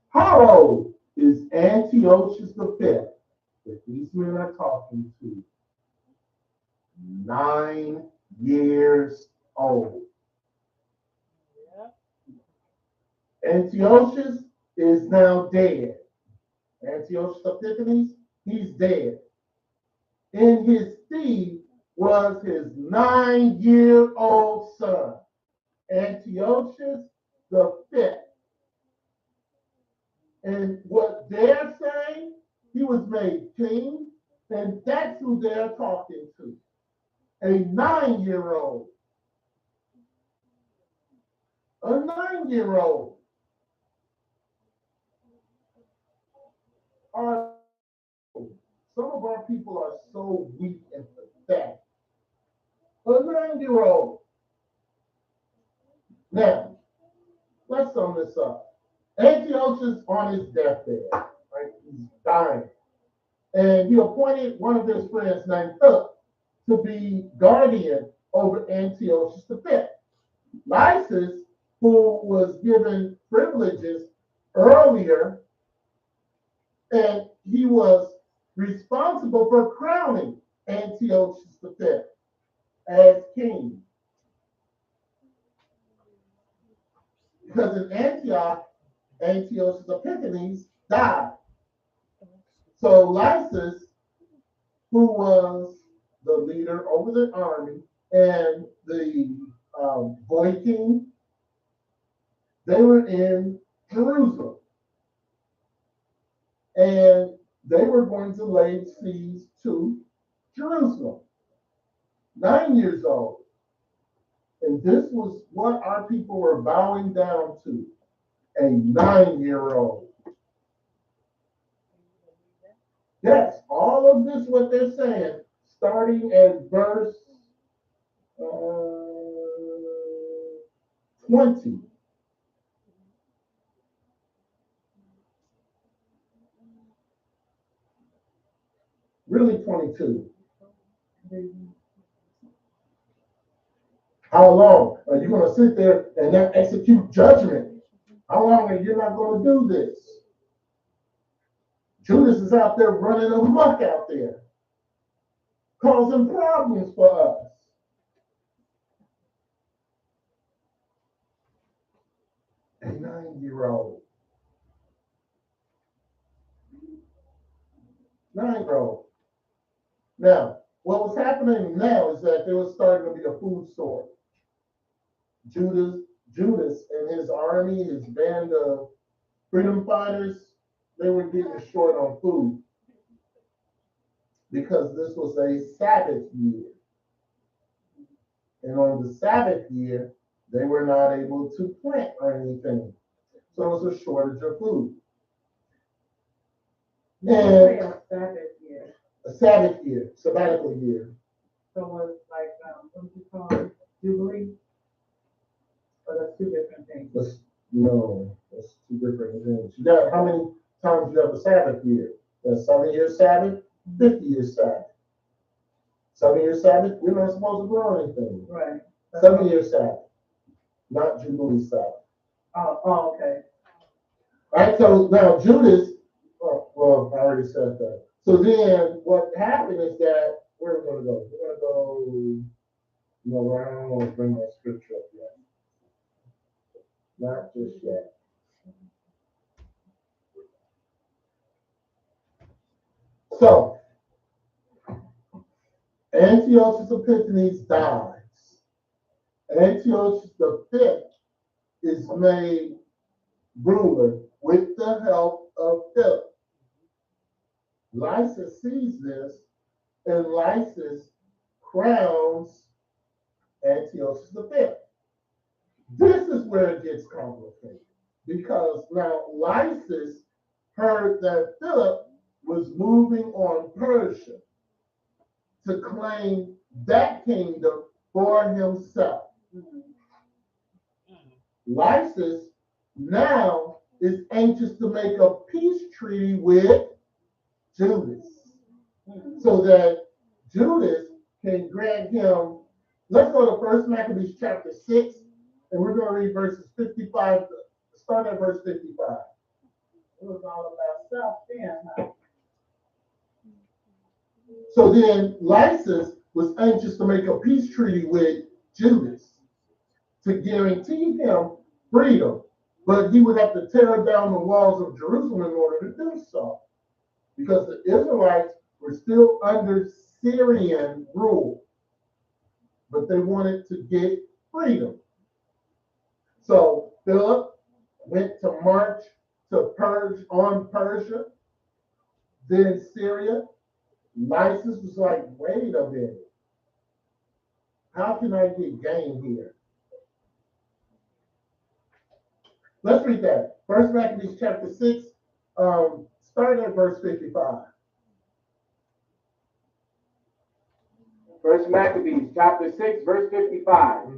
How old is Antiochus the fifth that these men are talking to? 9 years old. Antiochus is now dead. Antiochus Epiphanes, he's dead. In his stead was his 9-year-old son, Antiochus the fifth. And what they're saying, he was made king, and that's who they're talking to. A 9-year-old. A 9-year-old. Some of our people are so weak and pathetic. A 9-year-old. Now, let's sum this up. Antiochus on his deathbed, right? He's dying. And he appointed one of his friends named Philip to be guardian over Antiochus the fifth. Lysis, who was given privileges earlier, and he was responsible for crowning Antiochus the fifth as king. Because in Antioch, Antiochus Epiphanes died. So Lysis, who was the leader over the army, and the boy king, they were in Jerusalem. And they were going to lay siege to Jerusalem. 9 years old. And this was what our people were bowing down to. A 9-year-old. Yes, all of this, what they're saying, starting at verse 20. Really 22. How long are you going to sit there and not execute judgment? How long are you not going to do this? Judas is out there running amok out there, causing problems for us. A 9-year-old. 9-year-old. Now, what was happening now is that there was starting to be a food shortage. Judas and his army, his band of freedom fighters, they were getting short on food because this was a Sabbath year. And on the Sabbath year, they were not able to plant or anything. So it was a shortage of food. And a Sabbath year. A Sabbath year, sabbatical year. So it's like, what do you call it? Jubilee? Or that's two different things? No, that's two different things. You got how many times you have a Sabbath year? A 7-year Sabbath, 50-year Sabbath. 7-year Sabbath, you're not supposed to grow anything. Right. 7-year Sabbath, not Jubilee Sabbath. Oh, okay. All right, so now Judas, well, I already said that. So then what happened is that, where are we going to go? We're going to go, no, I don't want to bring that scripture up yet. Not just yet. So, Antiochus Epiphanes dies. Antiochus V is made ruler with the help of Philip. Lysis sees this, and Lysis crowns Antiochus V. This is where it gets complicated because now Lysis heard that Philip was moving on Persia to claim that kingdom for himself. Lysis now is anxious to make a peace treaty with Judas so that Judas can grant him. Let's go to 1 Maccabees chapter 6, and we're going to read verses 55, start at verse 55. It was all about self then, huh? So then Lysis was anxious to make a peace treaty with Judas to guarantee him freedom, but he would have to tear down the walls of Jerusalem in order to do so, because the Israelites were still under Syrian rule, but they wanted to get freedom. So Philip went to march to purge on Persia, then Syria. Lysis was like, wait a minute. How can I get gain here? Let's read that. 1 Maccabees chapter 6, start at verse 55. 1 Maccabees chapter 6, verse 55.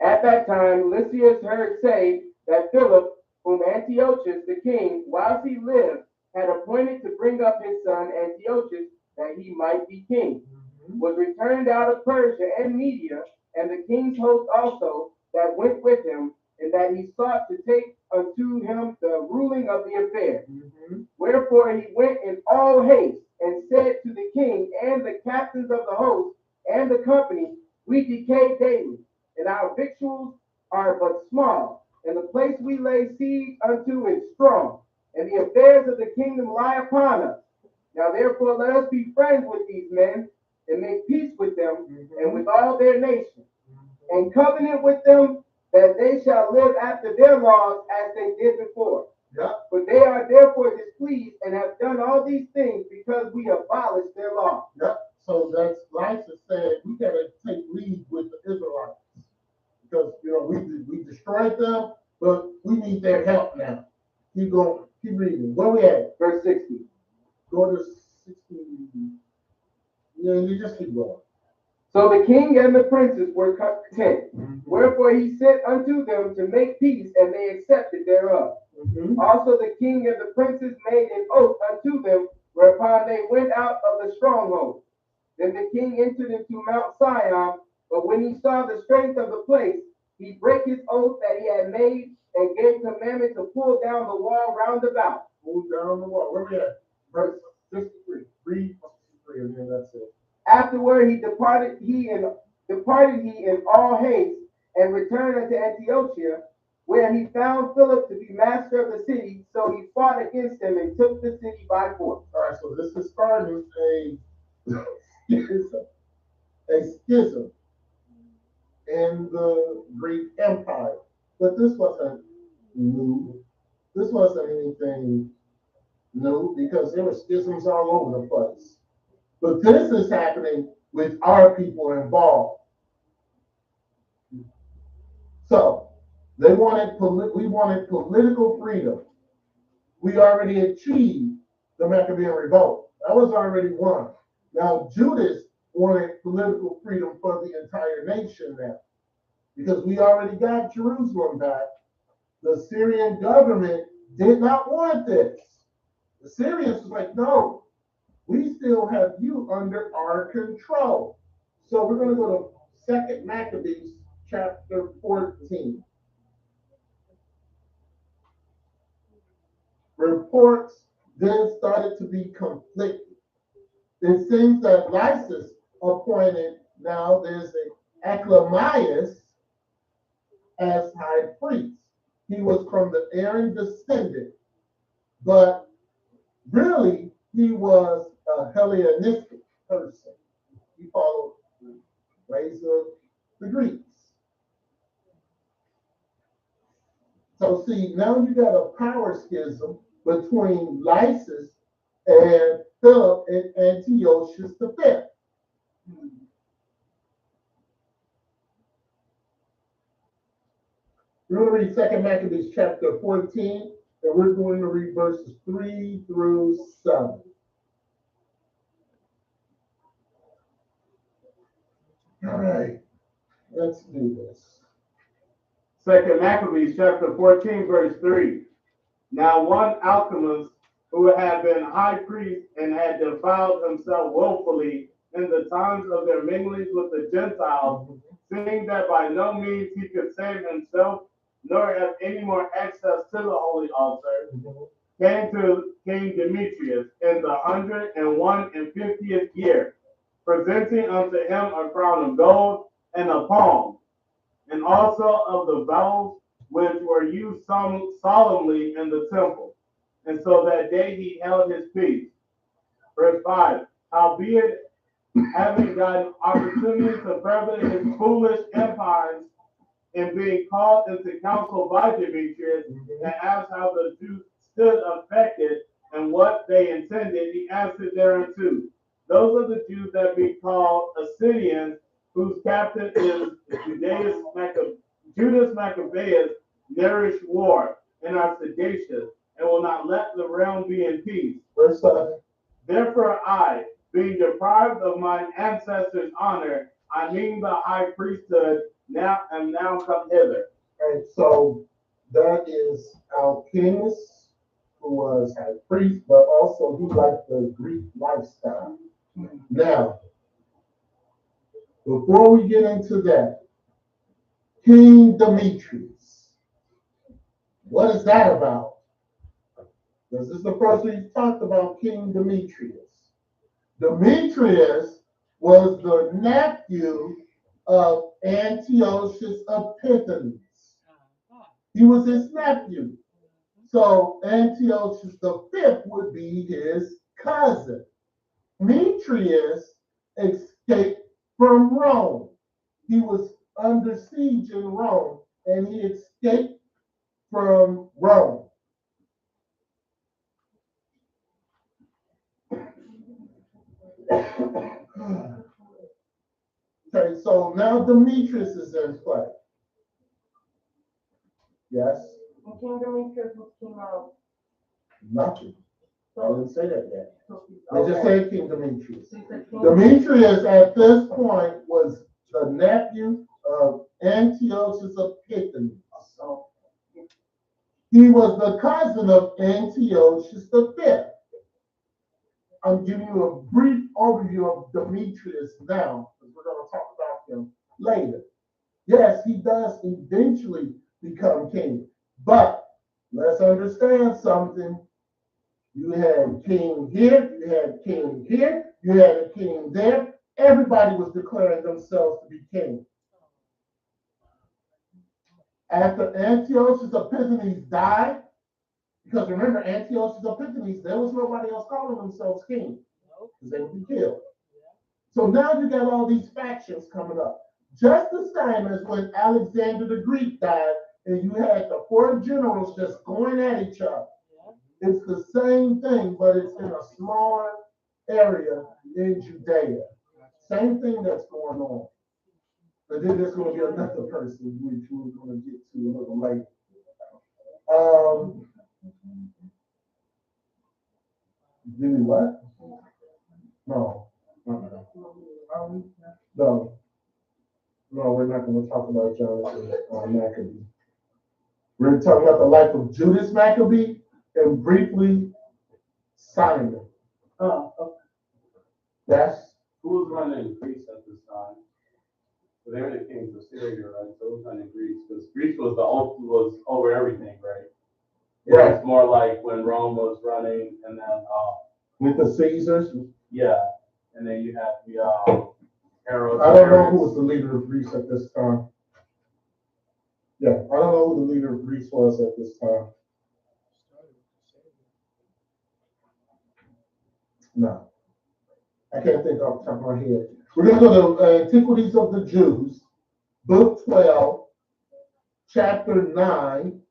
At that time, Lysias heard say that Philip, whom Antiochus the king, whilst he lived, had appointed to bring up his son Antiochus, that he might be king, was returned out of Persia and Media, and the king's host also that went with him, and that he sought to take unto him the ruling of the affair. Wherefore he went in all haste, and said to the king and the captains of the host and the company, we decay daily, and our victuals are but small, and the place we lay siege unto is strong, and the affairs of the kingdom lie upon us. Now therefore let us be friends with these men, and make peace with them, and with all their nation, and covenant with them that they shall live after their laws as they did before. For they are therefore displeased and have done all these things because we abolished their law. So that's Lysis said we got to take lead with the Israelites because we destroyed them, but we need their help now. Keep going. Keep reading. Where we at? Verse 60. Go to 60. Yeah, you just keep going. So the king and the princes were content. Wherefore he sent unto them to make peace, and they accepted thereof. Also the king and the princes made an oath unto them, whereupon they went out of the stronghold. Then the king entered into Mount Sion, but when he saw the strength of the place, he brake his oath that he had made, and gave commandment to pull down the wall round about. Pull down the wall. Where we at? Verse 63. Read 63, and then that's it. Afterward he departed he in all haste, and returned unto Antiochia, where he found Philip to be master of the city. So he fought against him and took the city by force. All right, so this is starting a schism in the Greek Empire. But this wasn't new. This wasn't anything new because there were schisms all over the place. But this is happening with our people involved. So we wanted political freedom. We already achieved the Maccabean revolt. That was already won. Now Judas wanted political freedom for the entire nation now, because we already got Jerusalem back. The Syrian government did not want this. The Syrians was like, no, we still have you under our control. So we're going to go to 2 Maccabees chapter 14. Reports then started to be conflicted. It seems that Lysis appointed, now there's a Acclamius as high priest. He was from the Aaron descendant, but really he was a Hellenistic person. He followed the ways of the Greeks. So see, now you got a power schism between Lysis and Philip and Antiochus the fifth. We're going to read 2 Maccabees chapter 14, and we're going to read verses 3 through 7. All right, let's do this. 2 Maccabees chapter 14, verse 3. Now one alchemist who had been high priest and had defiled himself willfully in the times of their minglings with the Gentiles, seeing that by no means he could save himself, nor have any more access to the holy altar, came to King Demetrius in the 150th year, presenting unto him a crown of gold and a palm, and also of the bells which were used solemnly in the temple. And so that day he held his peace. Verse 5. Howbeit, having gotten opportunity to further his foolish empires, and being called into council by Demetrius, and asked how the Jews stood affected and what they intended, he answered thereunto. Those are the Jews that be called Assyrians, whose captain is Judas Maccabees, nourish war, and are sagacious, and will not let the realm be in peace. Verse 7. Therefore I, being deprived of mine ancestors' honor, I mean the high priesthood, now come hither. And so that is Alchemus, who was high priest, but also he liked the Greek lifestyle. Now, before we get into that, King Demetrius, what is that about? This is the first we've talked about King Demetrius. Demetrius was the nephew of Antiochus Epiphanes. He was his nephew. So Antiochus the fifth would be his cousin. Demetrius escaped from Rome. He was under siege in Rome, and he escaped from Rome. Okay, so now Demetrius is in play. Yes? And King Demetrius was king of. Nothing. I didn't say that yet. I Okay. just said King Demetrius. So you said King Demetrius at this point was the nephew of Antiochus Epiphanes. Oh. He was the cousin of Antiochus the fifth. I'm giving you a brief overview of Demetrius now, because we're going to talk about him later. Yes, he does eventually become king, but let's understand something. You had king here, you had king here, you had a king there. Everybody was declaring themselves to be king. After Antiochus Epiphanes died, because remember, Antiochus Epiphanes, there was nobody else calling themselves king, because they would be killed. So now you got all these factions coming up. Just the same as when Alexander the Greek died, and you had the four generals just going at each other. It's the same thing, but it's in a smaller area in Judea. Same thing that's going on. But then there's going to be another person which we're going to get to a little later. Jimmy, what? No. No. No, we're not going to talk about Jonathan Maccabee. We're talking about the life of Judas Maccabee and briefly Simon. Oh, okay. That's Who was running Greece at this time? So they were the kings of Syria, right? So who was running Greece? Because Greece was over everything, right? right. It's more like when Rome was running, and then With the Caesars. yeah, and then you had the Herod. I don't know who was the leader of Greece at this time. Yeah, I don't know who the leader of Greece was at this time. No. I can't think off the top of my head. We're going to go to Antiquities of the Jews, book 12, chapter 9,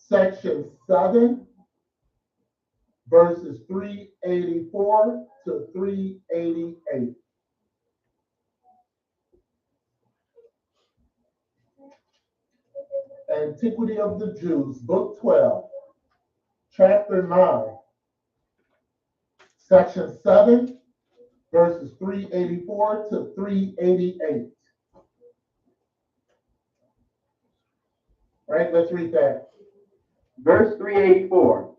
section 7, verses 384 to 388. Antiquity of the Jews, book 12, chapter 9, section 7, verses 384 to 388. All right, let's read that. Verse 384.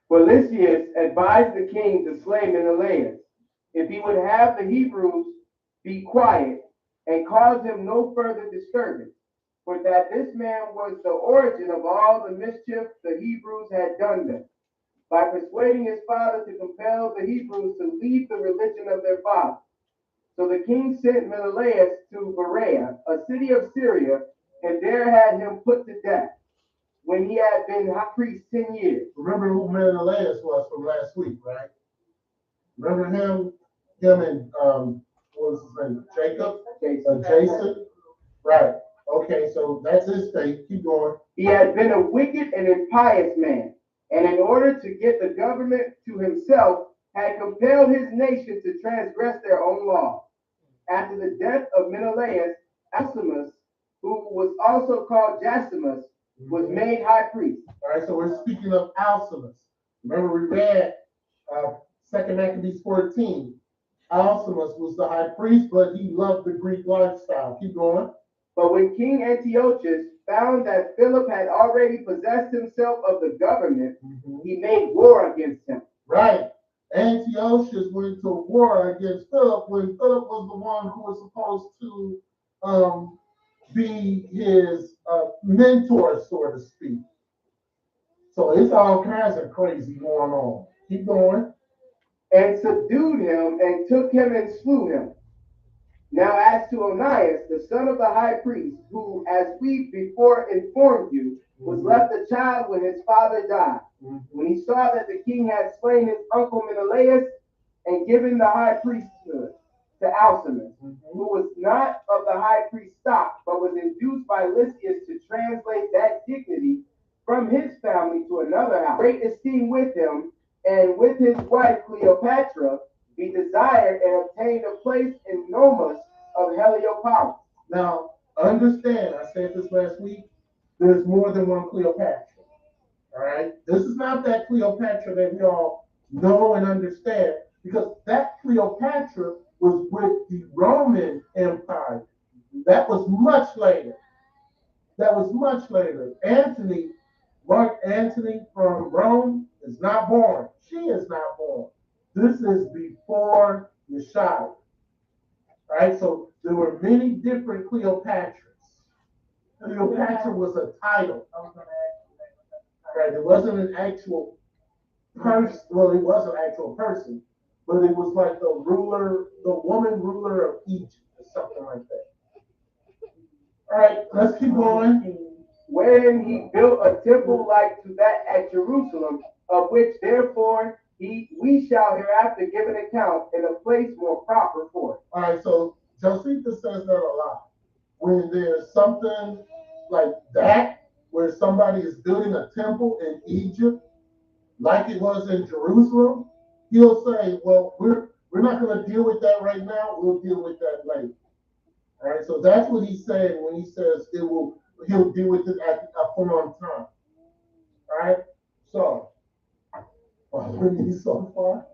For Lysias advised the king to slay Menelaus, if he would have the Hebrews be quiet and cause him no further disturbance, for that this man was the origin of all the mischief the Hebrews had done them, by persuading his father to compel the Hebrews to leave the religion of their father. So the king sent Menelaus to Berea, a city of Syria, and there had him put to death, when he had been high priest 10 years. Remember who Menelaus was from last week, right? Remember him? Him and what was his name? Jacob? Jason? Right. Okay, so that's his fate. Keep going. He had been a wicked and impious man, and in order to get the government to himself, had compelled his nation to transgress their own law. After the death of Menelaus, Alcimus, who was also called Jasimus, was made high priest. All right, so we're speaking of Alcimus. Remember we read 2 Maccabees 14. Alcimus was the high priest, but he loved the Greek lifestyle. Keep going. But when King Antiochus found that Philip had already possessed himself of the government, he made war against him. Right. Antiochus went to war against Philip when Philip was the one who was supposed to be his mentor, so to speak. So it's all kinds of crazy going on. Keep going. And subdued him and took him and slew him. Now as to Onias, the son of the high priest, who, as we before informed you, was left a child when his father died. When he saw that the king had slain his uncle Menelaus and given the high priesthood to Alcimus, who was not of the high priest stock, but was induced by Lysias to translate that dignity from his family to another house, great esteem with him, and with his wife Cleopatra, he desired and obtained a place in Nomus of Heliopolis. Now, understand, I said this last week, there's more than one Cleopatra. All right? This is not that Cleopatra that we all know and understand, because that Cleopatra was with the Roman Empire. That was much later. Antony, Mark Antony from Rome, is not born. She is not born. This is before Yeshua. Right? So there were many different Cleopatras. Cleopatra was a title. Right? It wasn't an actual person. Well, it was an actual person, but it was like the ruler, the woman ruler of Egypt, or something like that. All right, let's keep going. Wherein he built a temple like to that at Jerusalem, of which therefore we shall hereafter give an account in a place more proper for it. All right, so Josephus says that a lot. When there's something like that, where somebody is building a temple in Egypt, like it was in Jerusalem, he'll say, well, we're not going to deal with that right now. We'll deal with that later. All right, so that's what he's saying when he says he'll deal with it at a foreign time. All right, so following me so far.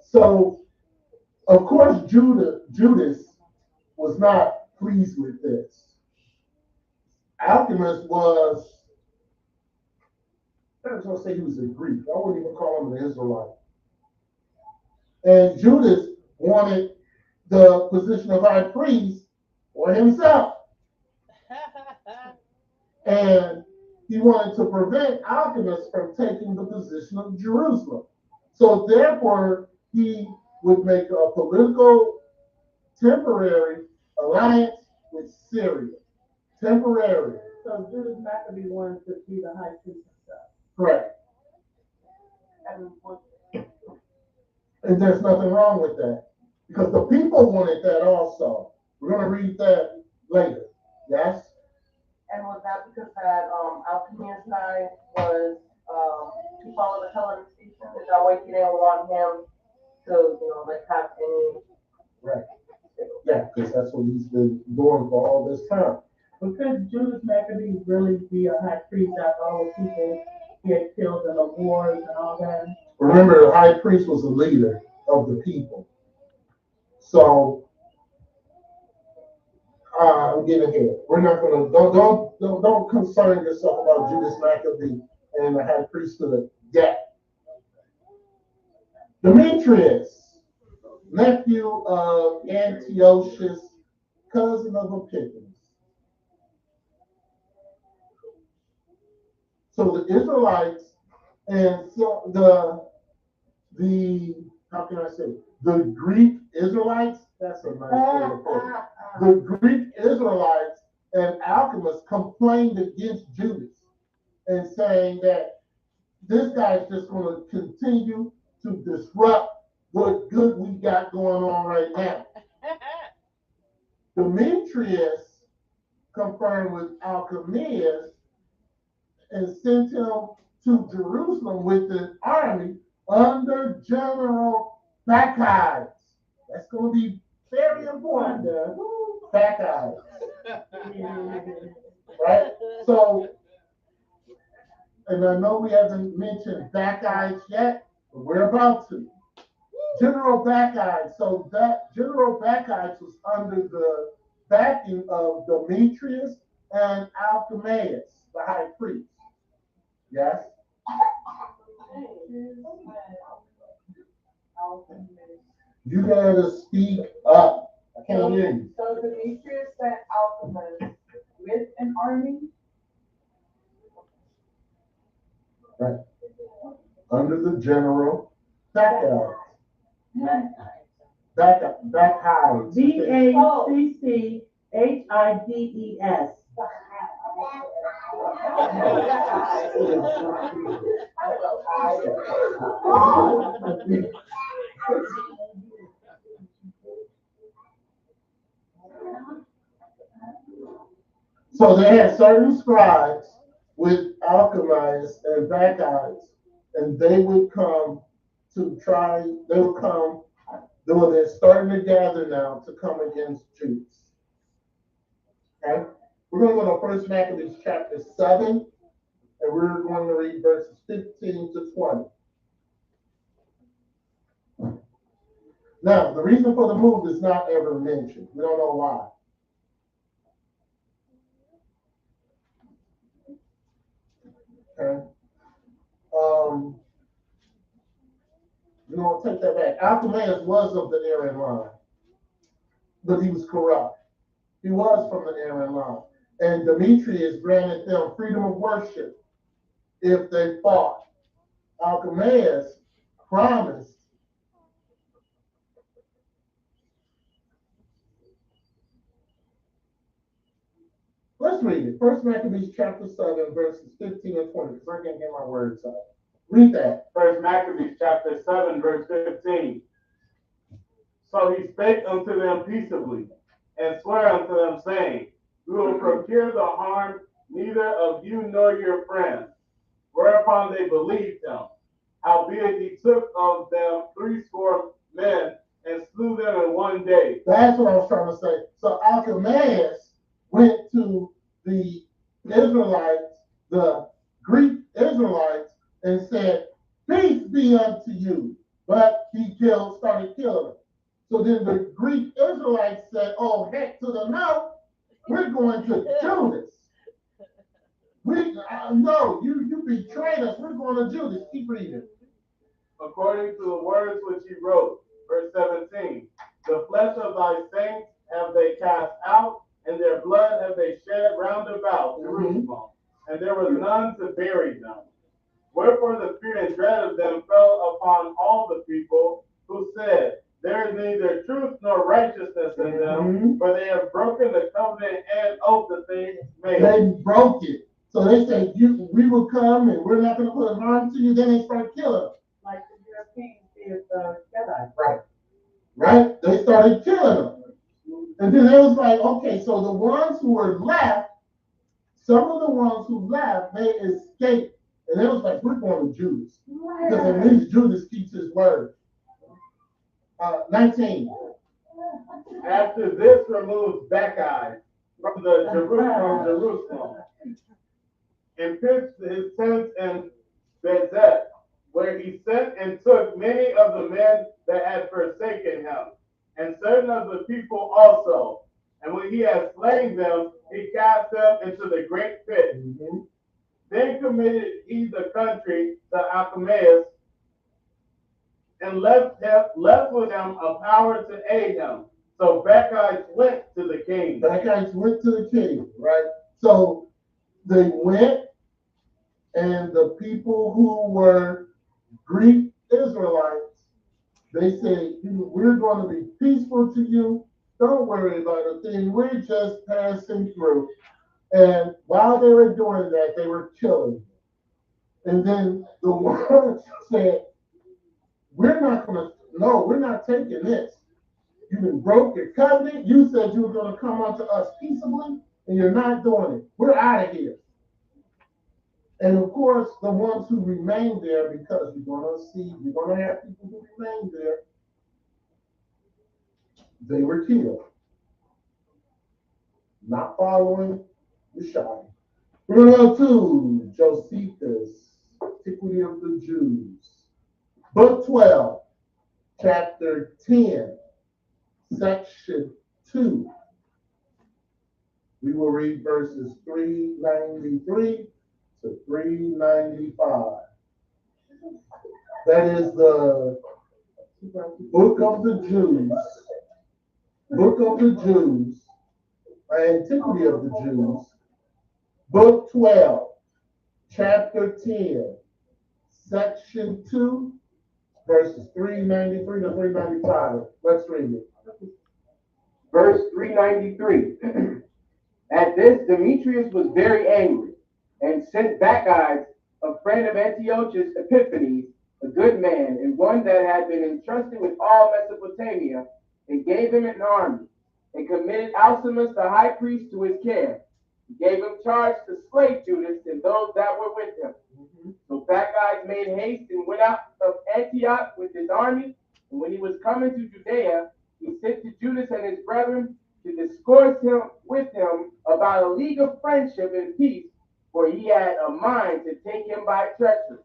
So of course Judas was not pleased with this. Alchemist was, I was going to say he was a Greek. I wouldn't even call him an Israelite. And Judas wanted the position of high priest for himself. And he wanted to prevent Alchemist from taking the position of Jerusalem. So therefore, he would make a political temporary alliance with Syria. Temporary. So Judas Maccabee wanted to be the high priest himself. Correct. And there's nothing wrong with that. because the people wanted that also. We're going to read that later. Yes? And was that because that Alchemist guy was he followed the Hellenistic? Is that why he didn't want him to, like have any? Right. Yeah, because that's what he's been doing for all this time. But could Judas Maccabees really be a high priest after all the people he had killed in the wars and all that? Remember, the high priest was the leader of the people. So I'm getting ahead. We're not gonna don't concern yourself about Judas Maccabee and the high priesthood yet. Demetrius, nephew of Antiochus, cousin of Epiphanes. So the Israelites and so the how can I say the Greek Israelites? That's a nice way to put it. The Greek Israelites and alchemists complained against Judas and saying that this guy's just going to continue to disrupt what good we got going on right now. Demetrius confirmed with Alchemius and sent him to Jerusalem with an army under General Maccabees. That's going to be very important. Maccabees. Right? So, and I know we haven't mentioned Maccabees yet, but we're about to. General Maccabees. So that General Maccabees was under the backing of Demetrius and Alchemaeus, the high priest. Yes? You gotta speak up. I can't hear you. So Demetrius sent Alchemist with an army. Right. Under the general Maccabees. Maccabees. Bacchides. So they had certain scribes with alchemists and Maccabees, and they would come to try, they would come, they're starting to gather now to come against Jews. Okay? We're going to go to First Maccabees chapter 7, and we're going to read verses 15 to 20. Now, the reason for the move is not ever mentioned. We don't know why. Okay? Take that back. Alchemaeus was of the Aaron line, but he was corrupt. He was from the Aaron line. And Demetrius granted them freedom of worship if they fought. Alchemaeus promised let's read it. First Maccabees chapter 7, verses 15 and 20, because I can't get my words out. Read that. First Maccabees chapter 7, verse 15. So he spake unto them peaceably, and sware unto them, saying, We will procure the harm neither of you nor your friends. Whereupon they believed him. Howbeit he took of them 70 men and slew them in one day. That's what I was trying to say. So Alchemaeus went to the Israelites, the Greek Israelites, and said, Peace be unto you. But he started killing them. So then the Greek Israelites said, Oh, heck to the no, we're going to Judas. No, you betrayed us. We're going to Judas. Keep reading. According to the words which he wrote, verse 17, the flesh of thy saints have they cast out, and their blood have they shed round about Jerusalem, and there was none to bury them. Wherefore the fear and dread of them fell upon all the people, who said, There is neither truth nor righteousness in them, for they have broken the covenant and oath that they made. They broke it. So they said, we will come and we're not going to put harm to you. Then they start killing them. Like the Europeans did Jedi. Right. right? They started killing them. And then it was like, okay, so the ones who were left, some of the ones who left, they escaped. And it was like, we're going to Judas. Because at least Judas keeps his word. 19. After this removes Bacchus from Jerusalem and pitched his tents in Bezek, where he sent and took many of the men that had forsaken him, and certain of the people also. And when he had slain them, he cast them into the great pit. Mm-hmm. Then committed he the country to Maccabees, and left with him a power to aid him. So Bacchus went to the king. Bacchus went to the king, right? So they went, and the people who were Greek Israelites, they said, we're going to be peaceful to you. Don't worry about a thing. We're just passing through. And while they were doing that, they were killing. And then the ones said, we're not going to, no, we're not taking this. You broke your covenant. You said you were going to come unto us peaceably, and you're not doing it. We're out of here. And of course, the ones who remained there, because you're going to have people who remained there, they were killed. Not following the shot. We're going to Josephus, Antiquity of the Jews. Book 12, chapter 10, section 2. We will read verses 393 to 395. That is the Book of the Jews. Book of the Jews. Antiquity of the Jews. Book 12, chapter 10, section 2, verses 393 to 395. Let's read it. Verse 393. At this, Demetrius was very angry and sent Bacchus, a friend of Antiochus Epiphanes, a good man, and one that had been entrusted with all Mesopotamia, and gave him an army, and committed Alcimus the high priest to his care. He gave him charge to slay Judas and those that were with him. So Bacchus made haste and went out of Antioch with his army, and when he was coming to Judea, he sent to Judas and his brethren to discourse with him about a league of friendship and peace, for he had a mind to take him by treachery.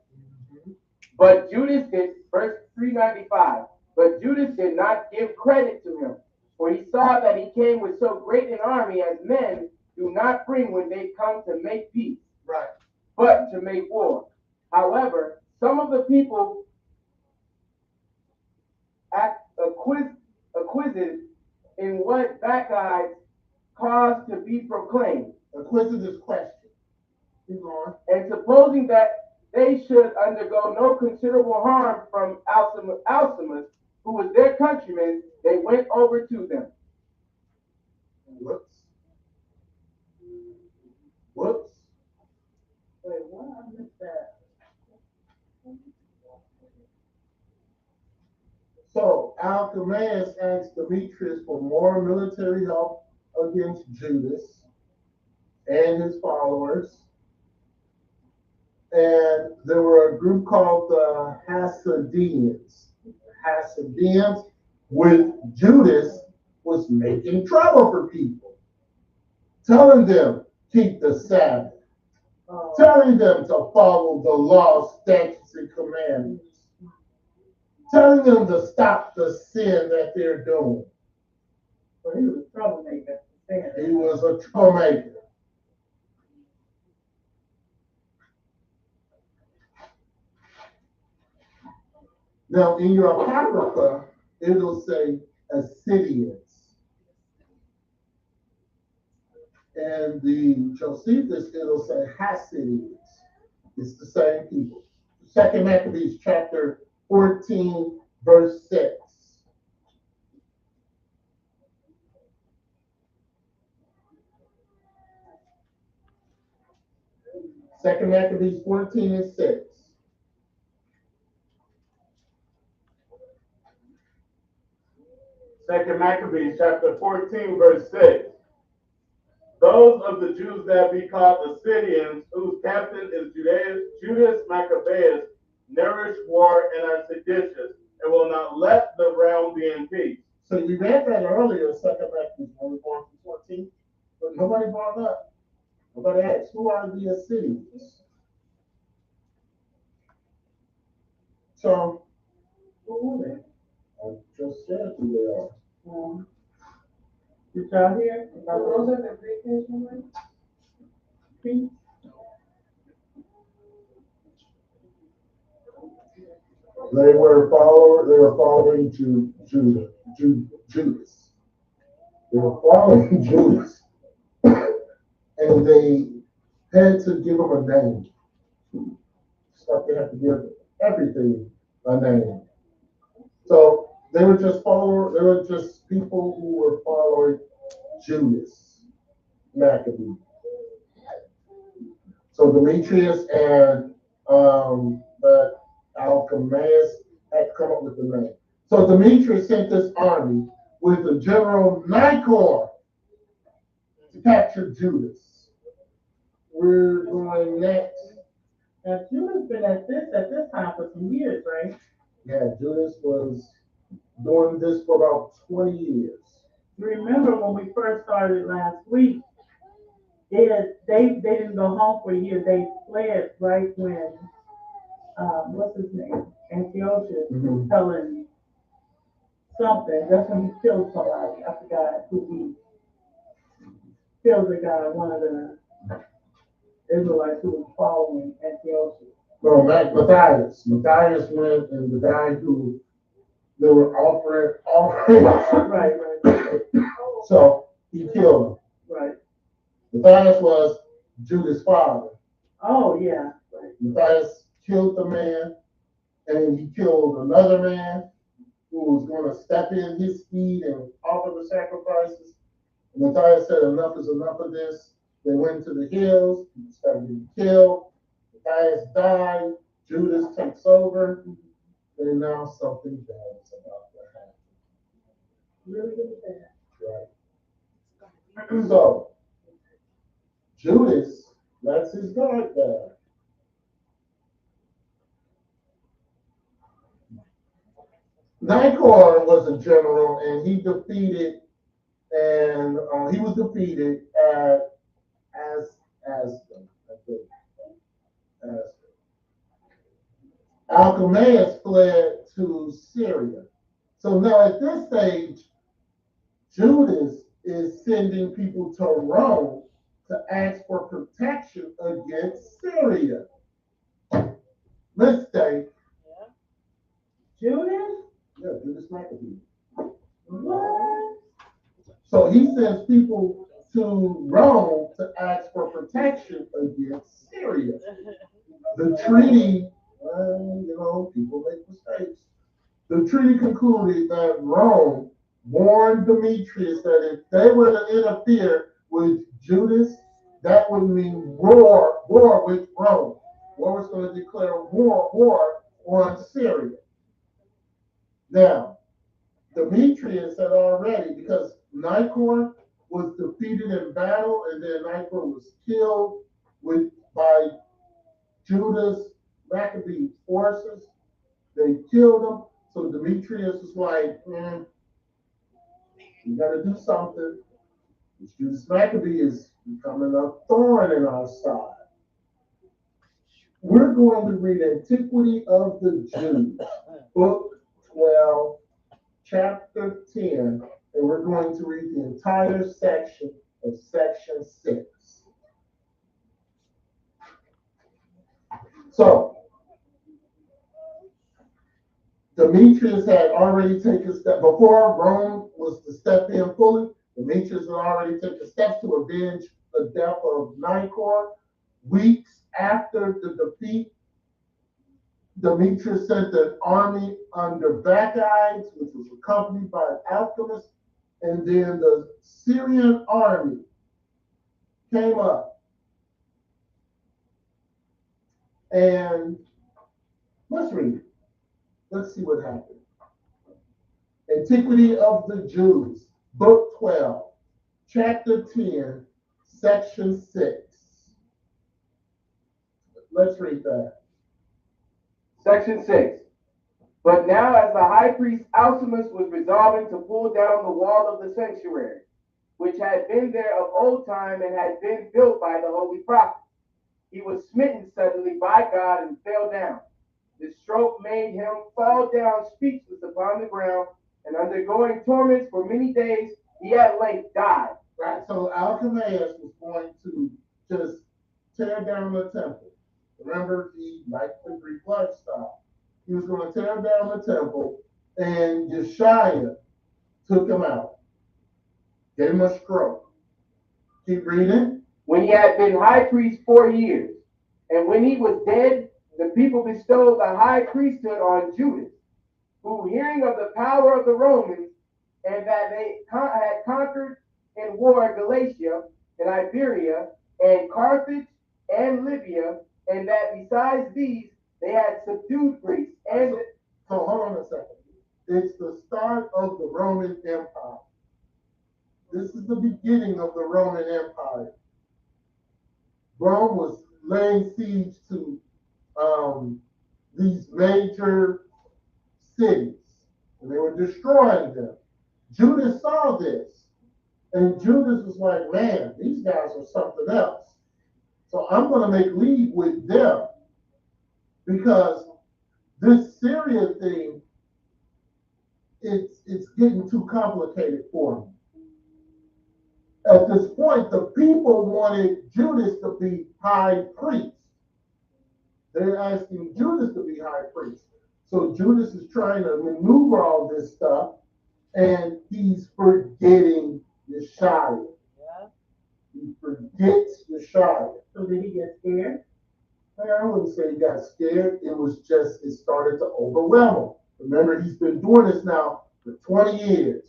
But Judas did, verse 395, but Judas did not give credit to him, for he saw that he came with so great an army as men do not bring when they come to make peace, Right. but to make war. However, some of the people acquisitive in what Bacchus caused to be proclaimed. Inquisitive question. Keep going. And supposing that they should undergo no considerable harm from Alcimus, who was their countryman, they went over to them. Whoops. Wait, what? I missed that. So Alcimus asked Demetrius for more military help against Judas and his followers. And there were a group called the Hasidians. Hasidians with Judas was making trouble for people, telling them keep the Sabbath, telling them to follow the law, statutes, and commandments, telling them to stop the sin that they're doing. So he was a troublemaker. He was a troublemaker. Now, in your Apocrypha, it'll say Assyrians. And the Josephus, it'll say Hasidians. It's the same people. Second Maccabees chapter 14, verse 6. Second Maccabees 14 and 6. Second Maccabees chapter 14, verse 6. Those of the Jews that be called Assyrians, whose captain is Judas Maccabees, nourish war and are seditious, and will not let the realm be in peace. So we read that earlier, Second Maccabees, when we were going through 14, but nobody brought up. Nobody asked, who are the Assyrians? So, who are they? I just said who they are. Did y'all hear? Those are the Greek Israelites? Peace. They were following Judas. They were following Judas. And they had to give him a name. Just like they have to give everything a name. So they were just people who were following Judas Maccabee. So Demetrius and Alchemaeus had to come up with the name. So Demetrius sent this army with the general Nicor to capture Judas. We're going next. Now, Judas been at this time for some years, right? Yeah, Judas was doing this for about 20 years. You remember when we first started last week, they didn't go home for a year. They fled right when, what's his name? Antiochus was telling something. That's when he killed somebody. I forgot who he killed the guy, one of the Israelites who was following Antiochus. No, Matthias. Matthias went, and the guy who they were offering. Right. So he killed him. Right. Matthias was Judas' father. Oh, yeah. Right. Matthias killed the man, and he killed another man who was going to step in his stead and offer the sacrifices. And Matthias said, enough is enough of this. They went to the hills, he started getting killed. Matthias died, Judas takes over, and now something bad is about to happen. Really, really bad. Right. So, Judas, that's his guard there. Nicor was a general, and he was defeated at Aston, I think. Aston. Alchemaeus fled to Syria. So now at this stage, Judas is sending people to Rome to ask for protection against Syria. Mistake. Judas? Yeah, Judas Maccabee. What? So he sends people to Rome to ask for protection against Syria. The treaty, people make mistakes. The treaty concluded that Rome warned Demetrius that if they were to interfere with Judas, that would mean war with Rome. War was going to declare war on Syria. Now, Demetrius had already, because Nicor was defeated in battle, and then Nicor was killed by Judas Maccabee's forces. They killed him. So Demetrius was like, we got to do something. This Judas Maccabee is becoming a thorn in our side. We're going to read Antiquity of the Jews, book 12, chapter 10, and we're going to read the entire section of section 6. So, Demetrius had already taken a step, before Rome was to step in fully, Demetrius had already taken steps to avenge the death of Nicor. Weeks after the defeat, Demetrius sent an army under Bacchides, which was accompanied by an alchemist, and then the Syrian army came up. And let's read it. Let's see what happened. Antiquity of the Jews, Book 12, Chapter 10, Section 6. Let's read that. Section 6. But now as the high priest Alcimus was resolving to pull down the wall of the sanctuary, which had been there of old time and had been built by the holy prophets, he was smitten suddenly by God and fell down. The stroke made him fall down speechless upon the ground, and undergoing torments for many days, he at length died. Right, so Alchemaeus was going to just tear down the temple. Remember, he liked the Greek lifestyle. He was going to tear down the temple, and Yeshua took him out, gave him a stroke. Keep reading. When he had been high priest 4 years, and when he was dead, the people bestowed the high priesthood on Judas, who, hearing of the power of the Romans, and that they had conquered in war Galatia and Iberia and Carthage and Libya, and that besides these they had subdued Greece. And so hold on a second. It's the start of the Roman Empire. This is the beginning of the Roman Empire. Rome was laying siege to these major cities, and they were destroying them. Judas saw this, and Judas was like, man, these guys are something else. So I'm going to make league with them because this Syria thing, it's getting too complicated for me. At this point, the people wanted Judas to be high priest. They're asking Judas to be high priest. So Judas is trying to maneuver all this stuff, and he's forgetting Yeshua. Yeah. He forgets Yeshua. So did he get scared? I wouldn't say he got scared. It was just, it started to overwhelm him. Remember, he's been doing this now for 20 years.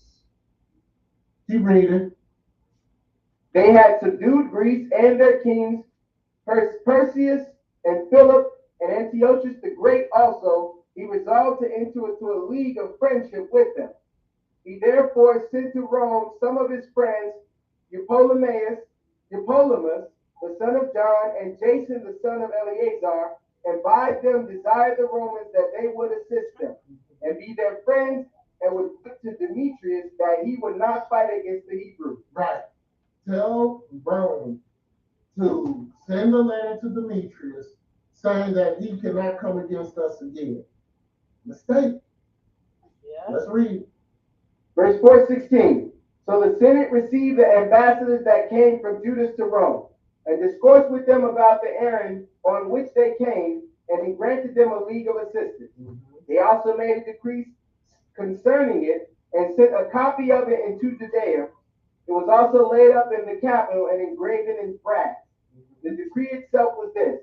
Keep reading. they had subdued Greece and their kings, Perseus and Philip and Antiochus the Great also. He resolved to enter into a league of friendship with them. He therefore sent to Rome some of his friends, Eupolemus, the son of John, and Jason, the son of Eleazar, and by them desired the Romans that they would assist them and be their friends, and would put to Demetrius that he would not fight against the Hebrews. Right. Tell Rome to send a letter to Demetrius saying that he cannot come against us again. Mistake. Yeah. Let's read. Verse 4:16. So the Senate received the ambassadors that came from Judas to Rome, and discoursed with them about the errand on which they came, and he granted them a league of assistance. They also made a decree concerning it, and sent a copy of it into Judea. It was also laid up in the capital and engraven in brass. The decree itself was this: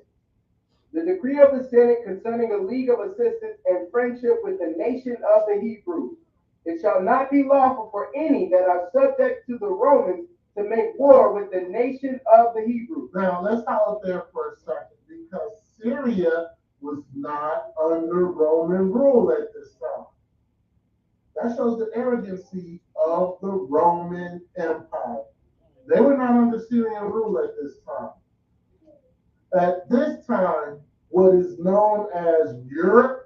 the decree of the Senate concerning a league of assistance and friendship with the nation of the Hebrews. It shall not be lawful for any that are subject to the Romans to make war with the nation of the Hebrews. Now, let's hold there for a second because Syria was not under Roman rule at this time. That shows the arrogancy of the Roman Empire. They were not under Syrian rule at this time. At this time, what is known as Europe,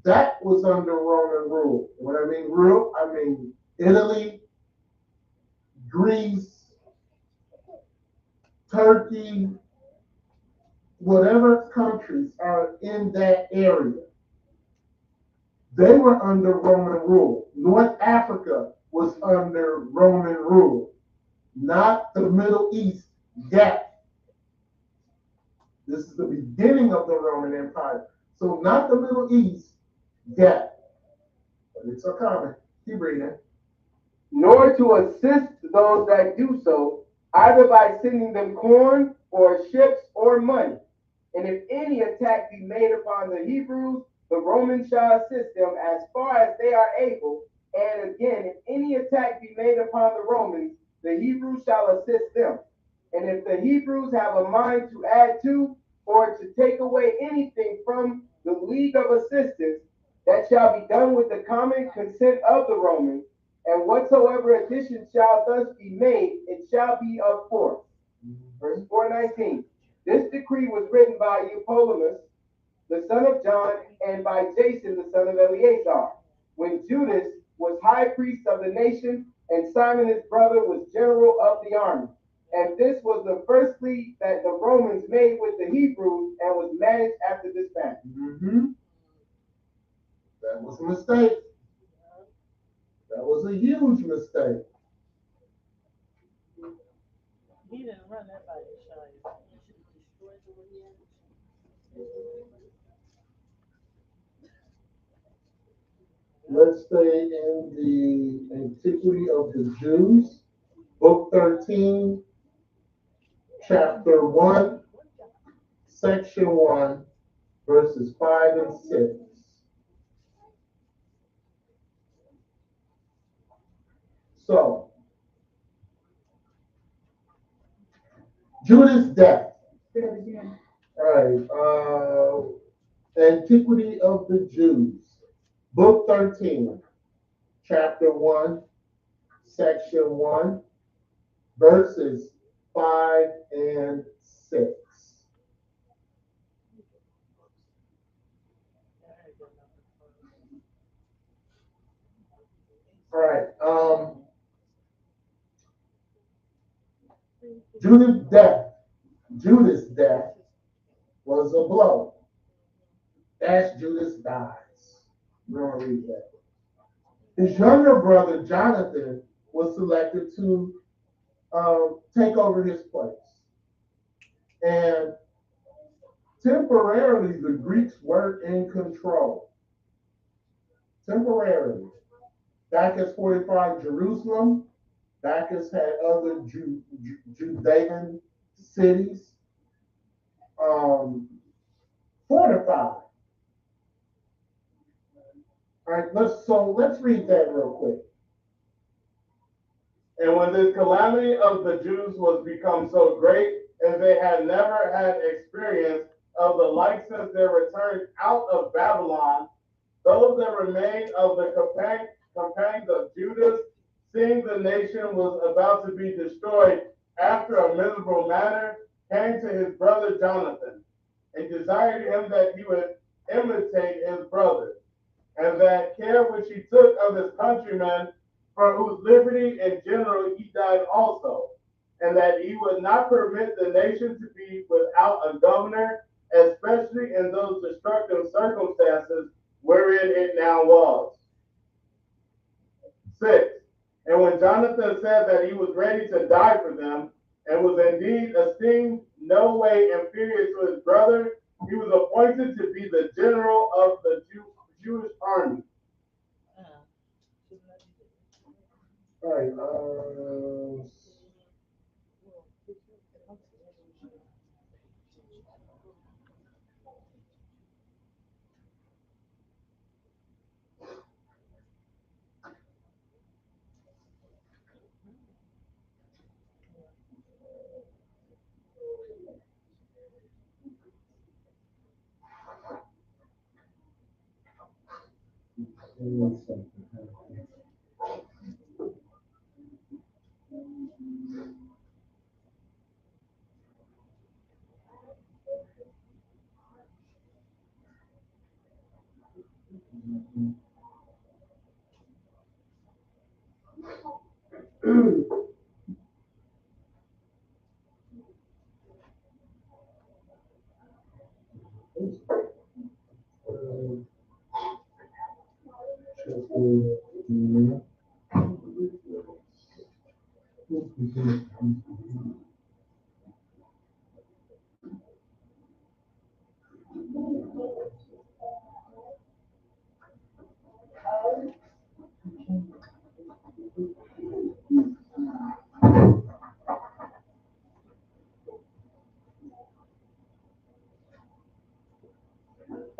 that was under Roman rule. When I mean rule, I mean Italy, Greece, Turkey, whatever countries are in that area. They were under Roman rule. North Africa was under Roman rule, not the Middle East yet. This is the beginning of the Roman Empire. So not the Middle East yet. But it's a comment. Keep reading. Nor to assist those that do so, either by sending them corn or ships or money. And if any attack be made upon the Hebrews, the Romans shall assist them as far as they are able. And again, if any attack be made upon the Romans, the Hebrews shall assist them. And if the Hebrews have a mind to add to or to take away anything from the league of assistance, that shall be done with the common consent of the Romans, and whatsoever addition shall thus be made, it shall be of force. Verse 419. This decree was written by Eupolemus, the son of John, and by Jason, the son of Eleazar, when Judas was high priest of the nation, and Simon his brother was general of the army. And this was the first league that the Romans made with the Hebrews, and was managed after this fashion. Mm-hmm. That was a mistake. That was a huge mistake. He didn't run that by Yeshua. He should have destroyed the way he had. Let's stay in the Antiquity of the Jews, Book 13, Chapter 1, Section 1, verses 5 and 6. So, Judas' death. Say it again. All right. Antiquity of the Jews, Book 13, Chapter 1, Section 1, verses 5 and 6. All right. Judas' death was a blow. As Judas dies. We're going to read that. His younger brother, Jonathan, was selected to take over his place. And temporarily, the Greeks were in control. Temporarily. Bacchus fortified Jerusalem. Bacchus had other Judean cities fortified. All right, let's read that real quick. And when this calamity of the Jews was become so great, as they had never had experience of the like since their return out of Babylon, those that remained of the companions of Judas, seeing the nation was about to be destroyed after a miserable manner, came to his brother Jonathan, and desired him that he would imitate his brother, and that care which he took of his countrymen, for whose liberty in general he died also, and that he would not permit the nation to be without a governor, especially in those destructive circumstances wherein it now was. 6. And when Jonathan said that he was ready to die for them, and was indeed esteemed no way inferior to his brother, he was appointed to be the general of the Jewish army. All right.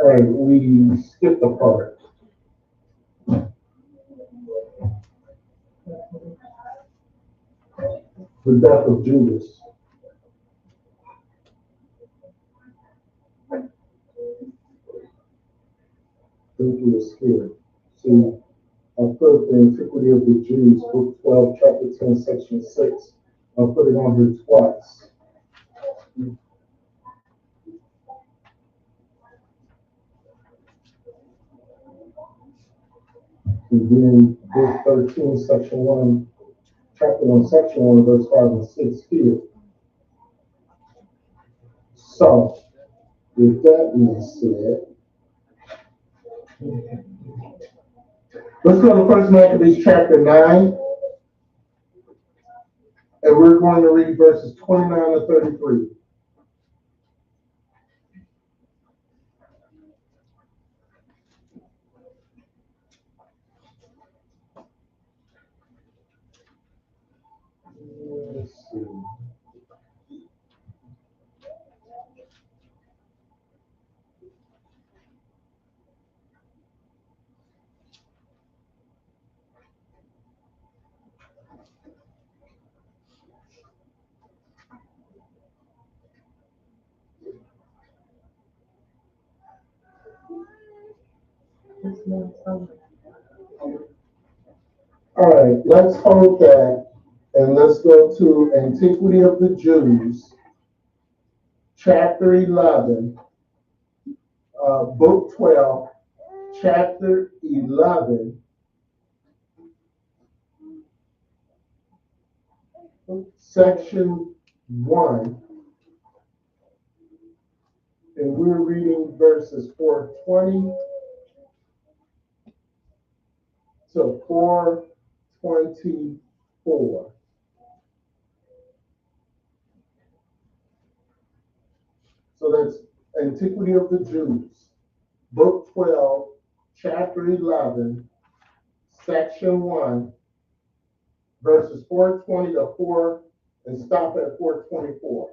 All right, we skipped a part. The death of Judas. think you were scared. See, I put the Antiquity of the Jews, book 12, chapter 10, section 6. I put it on here twice. And then book 13, section 1, chapter 1, section 1, verse 5 and 6 here. So, with that being said, let's go to First Maccabees chapter 9, and we're going to read verses 29 to 33. Let's see. All right, let's hold that and let's go to Antiquity of the Jews, chapter 11, book 12, chapter 11, section 1, and we're reading verses 420 to 424. So that's Antiquity of the Jews, book 12, chapter 11, section 1, verses 420 to 4, and stop at 424.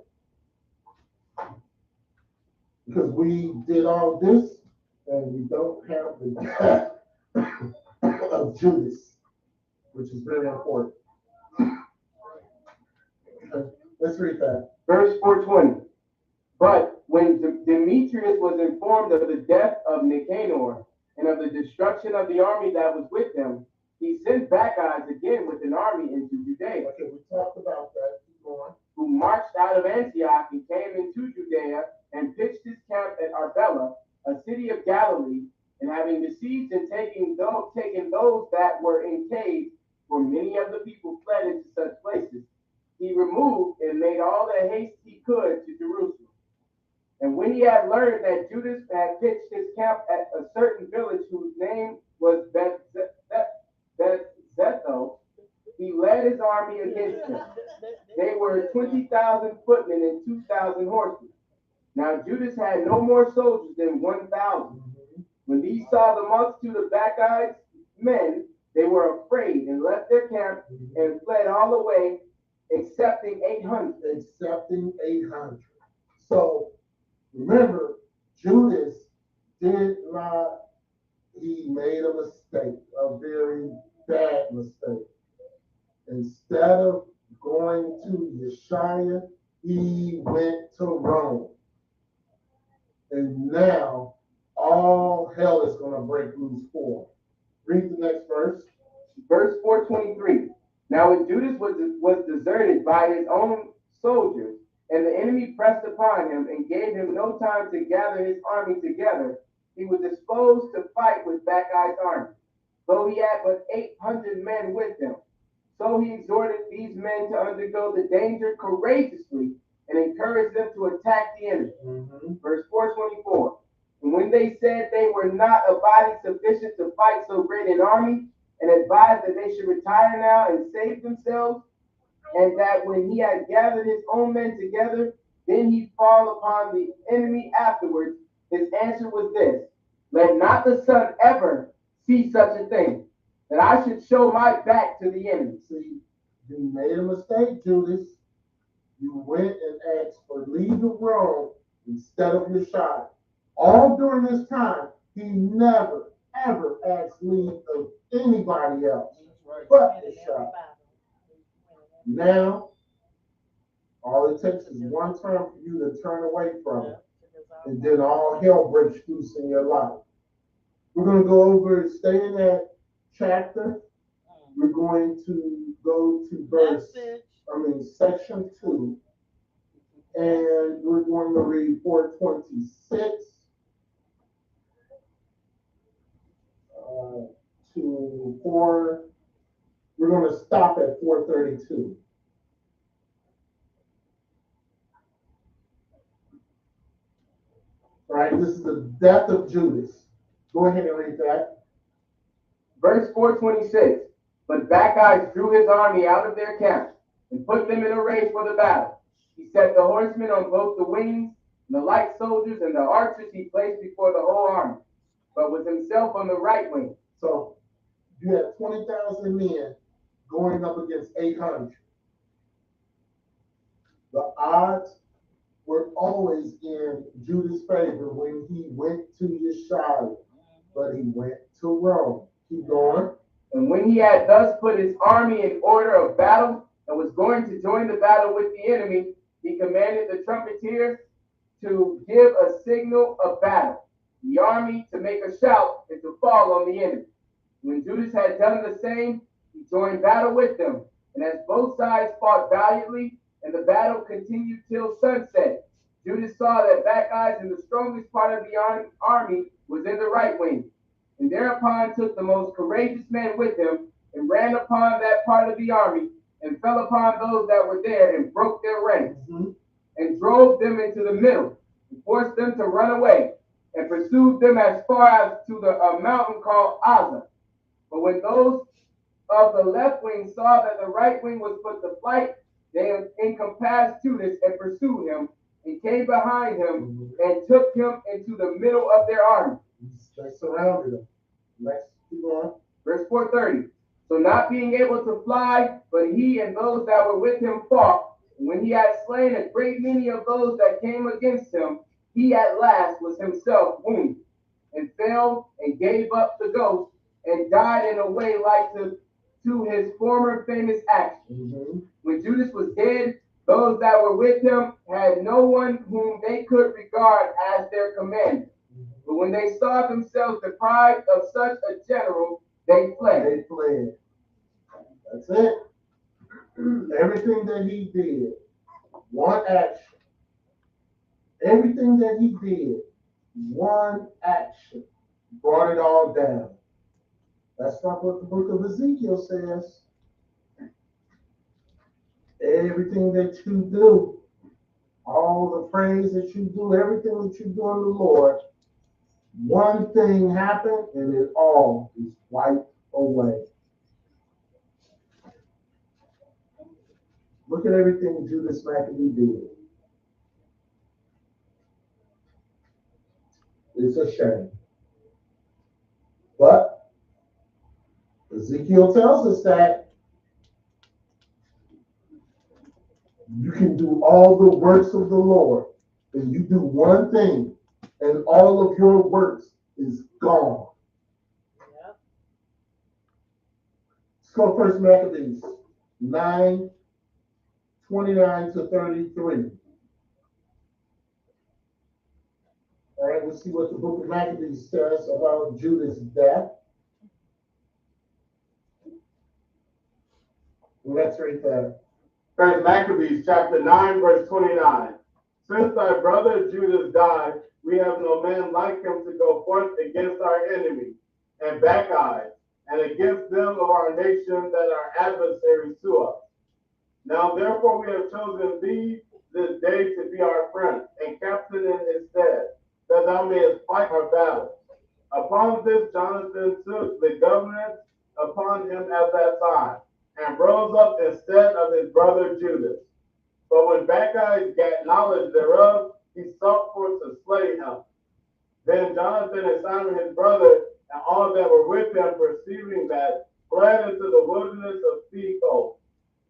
Because we did all this and we don't have the death of Judas, which is very important. Okay, let's read that. Verse 420. But when Demetrius was informed of the death of Nicanor and of the destruction of the army that was with him, he sent Bacchus again with an army into Judea. Okay, we talked about that. Keep going. Who marched out of Antioch and came into Judea and pitched his camp at Arbela, a city of Galilee, and having besieged and taken those that were in caves, for many of the people fled into such places, he removed and made all the haste he could to Jerusalem. And when he had learned that Judas had pitched his camp at a certain village whose name was Bethzetho, he led his army against them. They were 20,000 footmen and 2,000 horsemen. Now Judas had no more soldiers than 1,000. When these saw the multitude of Bacchus men, they were afraid and left their camp and fled all the way, excepting 800. Excepting 800. So remember, Judas did not, he made a mistake, a very bad mistake. Instead of going to Yeshua, he went to Rome. And now all hell is going to break loose for him. Read the next verse. Verse 423. Now when Judas was deserted by his own soldiers, and the enemy pressed upon him and gave him no time to gather his army together, he was disposed to fight with Bacchus' army, though he had but 800 men with him. So he exhorted these men to undergo the danger courageously and encouraged them to attack the enemy. Verse 424. And when they said they were not a body sufficient to fight so great an army, and advised that they should retire now and save themselves, and that when he had gathered his own men together, then he'd fall upon the enemy afterwards, his answer was this: let not the sun ever see such a thing, that I should show my back to the enemy. See, you made a mistake, Judas. You went and asked for leave of Rome instead of Yeshua. All during this time, he never, ever asked leave of anybody else but Yeshua. Now, all it takes is one time for you to turn away from it, and then all hell breaks loose in your life. We're going to go over, stay in that chapter. We're going to go to section 2, and we're going to read 426 to 4. We're going to stop at 432. All right, this is the death of Judas. Go ahead and read that. Verse 426. But Bacchus drew his army out of their camp and put them in array for the battle. He set the horsemen on both the wings, and the light soldiers and the archers he placed before the whole army, but with himself on the right wing. So you had 20,000 men going up against 800. The odds were always in Judas' favor when he went to Yeshua, but he went to Rome. Keep going. And when he had thus put his army in order of battle and was going to join the battle with the enemy, he commanded the trumpeters to give a signal of battle, the army to make a shout and to fall on the enemy. When Judas had done the same, he joined battle with them. And as both sides fought valiantly, and the battle continued till sunset, Judas saw that Bacchus in the strongest part of the army was in the right wing. And thereupon took the most courageous men with him, and ran upon that part of the army, and fell upon those that were there, and broke their ranks, and drove them into the middle, and forced them to run away, and pursued them as far as to a mountain called Azza. But when those of the left wing saw that the right wing was put to flight, they encompassed Judas and pursued him, and came behind him, and took him into the middle of their army. They surrounded him. Next, keep on. Verse 430. So not being able to fly, but he and those that were with him fought. And when he had slain a great many of those that came against him, he at last was himself wounded, and fell and gave up the ghost, and died in a way like to his former famous action. When Judas was dead, those that were with him had no one whom they could regard as their commander. But when they saw themselves deprived of such a general, they fled. They fled. That's it. Everything that he did, one action. Everything that he did, one action, brought it all down. That's not what the book of Ezekiel says. Everything that you do, all the praise that you do, everything that you do in the Lord, one thing happened and it all is wiped away. Look at everything Judas Maccabee did. It's a shame. But Ezekiel tells us that you can do all the works of the Lord, and you do one thing, and all of your works is gone. Yep. Let's go first Maccabees 9:29 to 33. All right, let's see what the book of Maccabees says about Judas' death. Let's read that. First Maccabees chapter 9, verse 29. Since thy brother Judas died, we have no man like him to go forth against our enemy, and Bacchus, and against them of our nation that are adversaries to us. Now therefore we have chosen thee this day to be our friend, and captain in his stead, that thou mayest fight our battle. Upon this Jonathan took the government upon him at that time, and rose up instead of his brother Judas. But when Bacchus got knowledge thereof, he sought for to slay him. Then Jonathan and Simon his brother, and all that were with him, perceiving that, fled into the wilderness of Seacoast,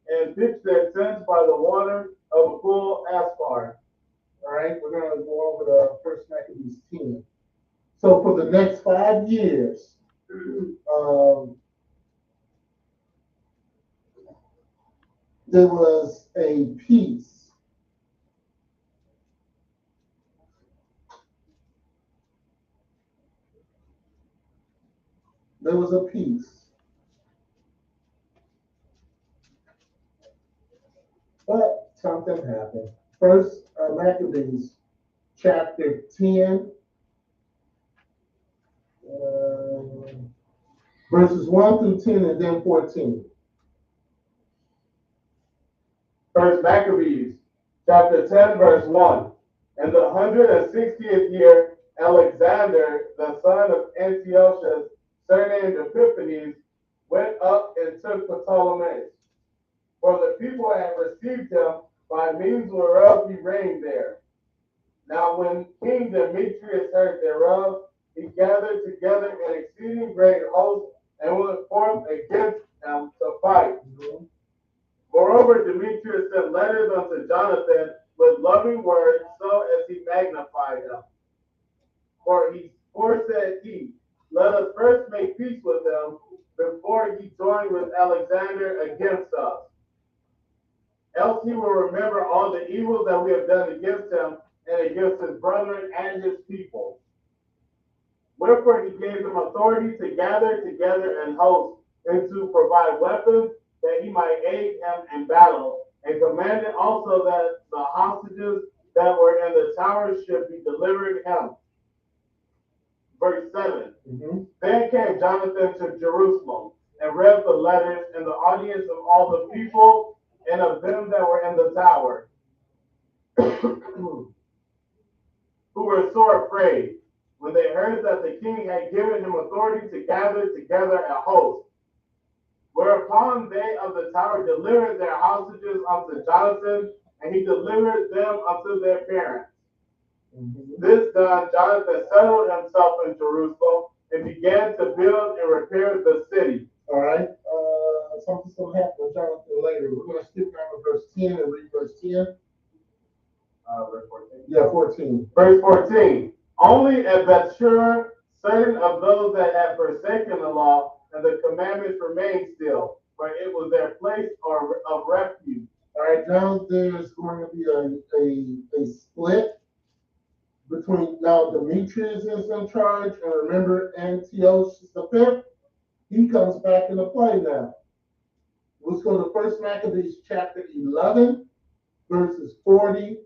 and pitched their tents by the water of a pool Aspar. All right, we're going to go over the first Maccabees 10. So for the next 5 years, there was a peace. there was a peace. But something happened. First Maccabees chapter 10, verses 1 through 10 and then 14. First Maccabees, chapter 10, verse 1. In the 160th year, Alexander, the son of Antiochus, surnamed Epiphanes, went up and took Ptolemais. For the people had received him by means whereof he reigned there. Now when King Demetrius heard thereof, he gathered together an exceeding great host and went forth against them to fight. Moreover, Demetrius sent letters unto Jonathan with loving words, so as he magnified him. For said he, let us first make peace with them before he join with Alexander against us. Else he will remember all the evils that we have done against him and against his brethren and his people. Wherefore he gave them authority to gather together an host and to provide weapons that he might aid him in battle, and commanded also that the hostages that were in the towers should be delivered him. Verse 7. Then came Jonathan to Jerusalem and read the letters in the audience of all the people and of them that were in the tower, who were sore afraid, when they heard that the king had given him authority to gather together a host. Whereupon they of the tower delivered their hostages unto Jonathan, and he delivered them unto their parents. This done, Jonathan settled himself in Jerusalem and began to build and repair the city. All right. Something's going to happen with Jonathan later. We're going to skip down to verse 10 and read verse 10. Verse 14. Yeah, 14. Verse 14. Only at Bethsur, certain of those that had forsaken the law and the commandments remained still, for it was their place of refuge. All right, now there's going to be a split between, now Demetrius is in charge, and remember Antiochus V, he comes back into play now. Let's go to First Maccabees chapter 11, verses 40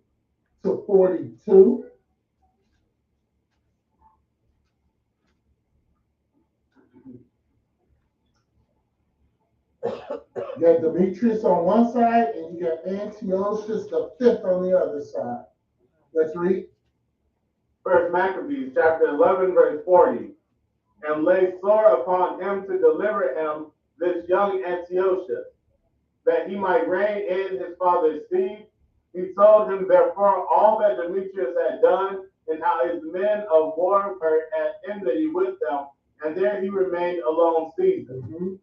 to 42. You got Demetrius on one side, and you got Antiochus V on the other side. Let's read. First Maccabees chapter 11, verse 40. And lay sore upon him to deliver him this young Antiochus, that he might reign in his father's seed. He told him therefore all that Demetrius had done, and how his men of war were at enmity with them, and there he remained a long season.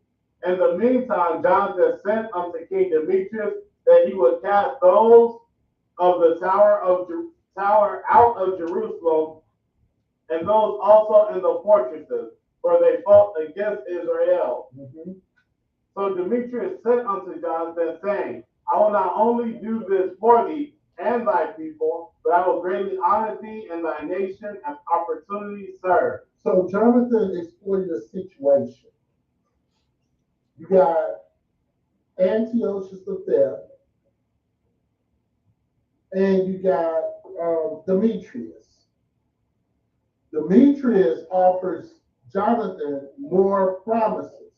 In the meantime, Jonathan sent unto King Demetrius that he would cast those of the tower out of Jerusalem, and those also in the fortresses, for they fought against Israel. So Demetrius sent unto Jonathan, saying, I will not only do this for thee and thy people, but I will greatly honor thee and thy nation as opportunity serve. So Jonathan exploited a situation. You got Antiochus V, and you got Demetrius. Demetrius offers Jonathan more promises: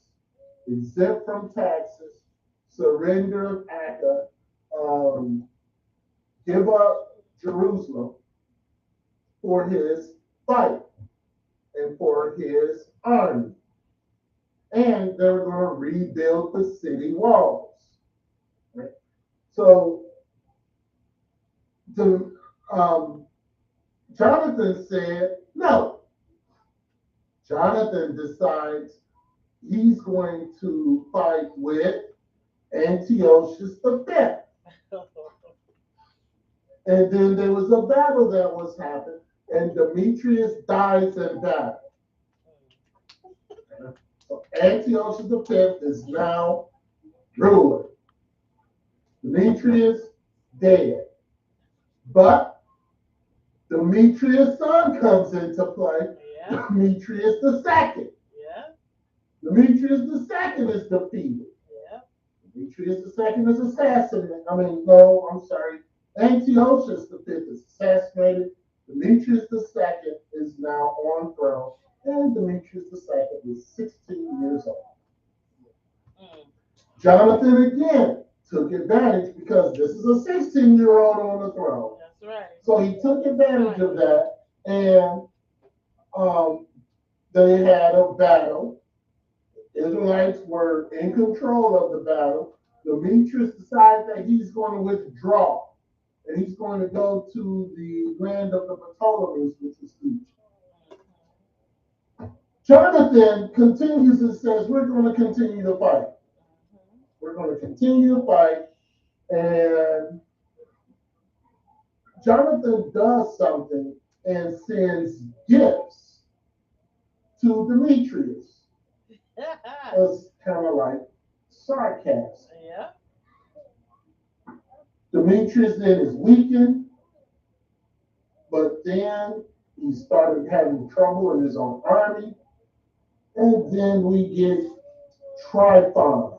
exempt from taxes, surrender of Acca, give up Jerusalem for his fight and for his army. And they were going to rebuild the city walls. Right? So Jonathan said no. Jonathan decides he's going to fight with Antiochus V. And then there was a battle that was happening, and Demetrius dies in battle. So Antiochus V is now ruler. Demetrius dead. But Demetrius' son comes into play, Demetrius II. Demetrius the second is defeated. Yeah. Demetrius the second is assassinated. No, I'm sorry. Antiochus the fifth is assassinated. Demetrius the second is now on throne, and Demetrius the second is 16 years old. Mm. Jonathan again took advantage because this is a 16-year-old on the throne. That's right. So he took advantage of that, and they had a battle. Israelites were in control of the battle. Demetrius decided that he's going to withdraw, and he's going to go to the land of the Ptolemies, which is Egypt. Jonathan continues and says, we're going to continue to fight. We're going to continue to fight. And Jonathan does something and sends gifts to Demetrius. It's kind of like sarcasm. Yeah. Demetrius then is weakened, but then he started having trouble in his own army. And then we get Tryphon.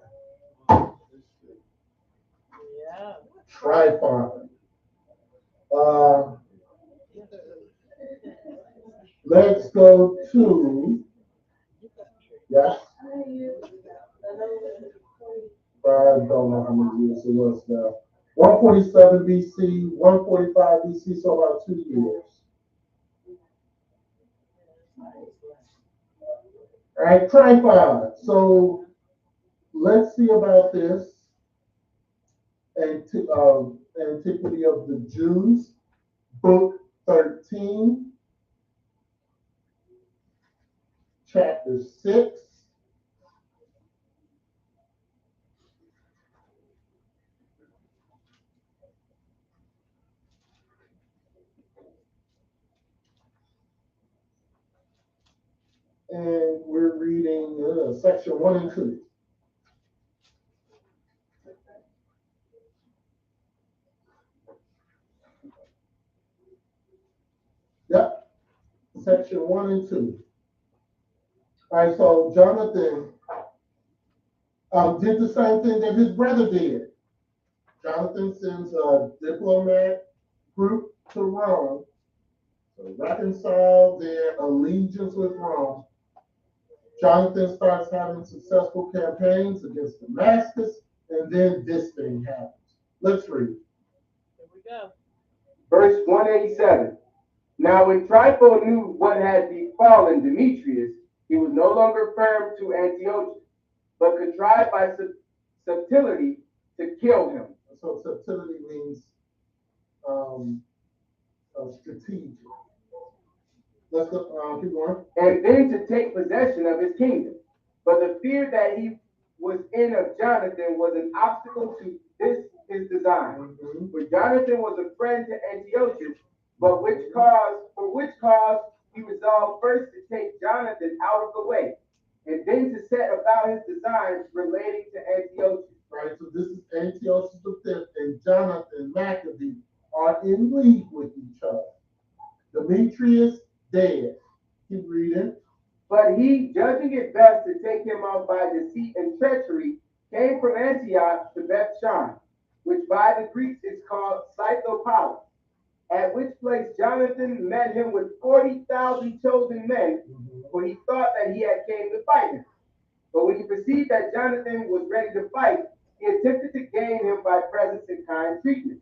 Yeah. Tryphon. Let's go to, yes, I don't know how many years it was now. 147 BC, 145 BC, so about 2 years. All right, Tryphon. So let's see about this Antiquity of the Jews, book 13, chapter 6. And we're reading section 1 and 2. Yep, section 1 and 2. All right, so Jonathan did the same thing that his brother did. Jonathan sends a diplomat group to Rome to reconcile their allegiance with Rome. Jonathan starts having successful campaigns against Damascus, and then this thing happens. Let's read. Here we go. Verse 187. Now when Trypho knew what had befallen Demetrius, he was no longer firm to Antiochus, but contrived by subtlety to kill him. So subtlety means strategic. Let's keep going. And then to take possession of his kingdom. But the fear that he was in of Jonathan was an obstacle to this his design. Mm-hmm. For Jonathan was a friend to Antiochus, but for which cause he resolved first to take Jonathan out of the way, and then to set about his designs relating to Antiochus. Right, so this is Antiochus the fifth and Jonathan Maccabees are in league with each other. Demetrius dead. Keep reading. But he, judging it best to take him out by deceit and treachery, came from Antioch to Bethshan, which by the Greeks is called Scythopolis, at which place Jonathan met him with 40,000 chosen men, for he thought that he had came to fight him. But when he perceived that Jonathan was ready to fight, he attempted to gain him by presents and kind treatment,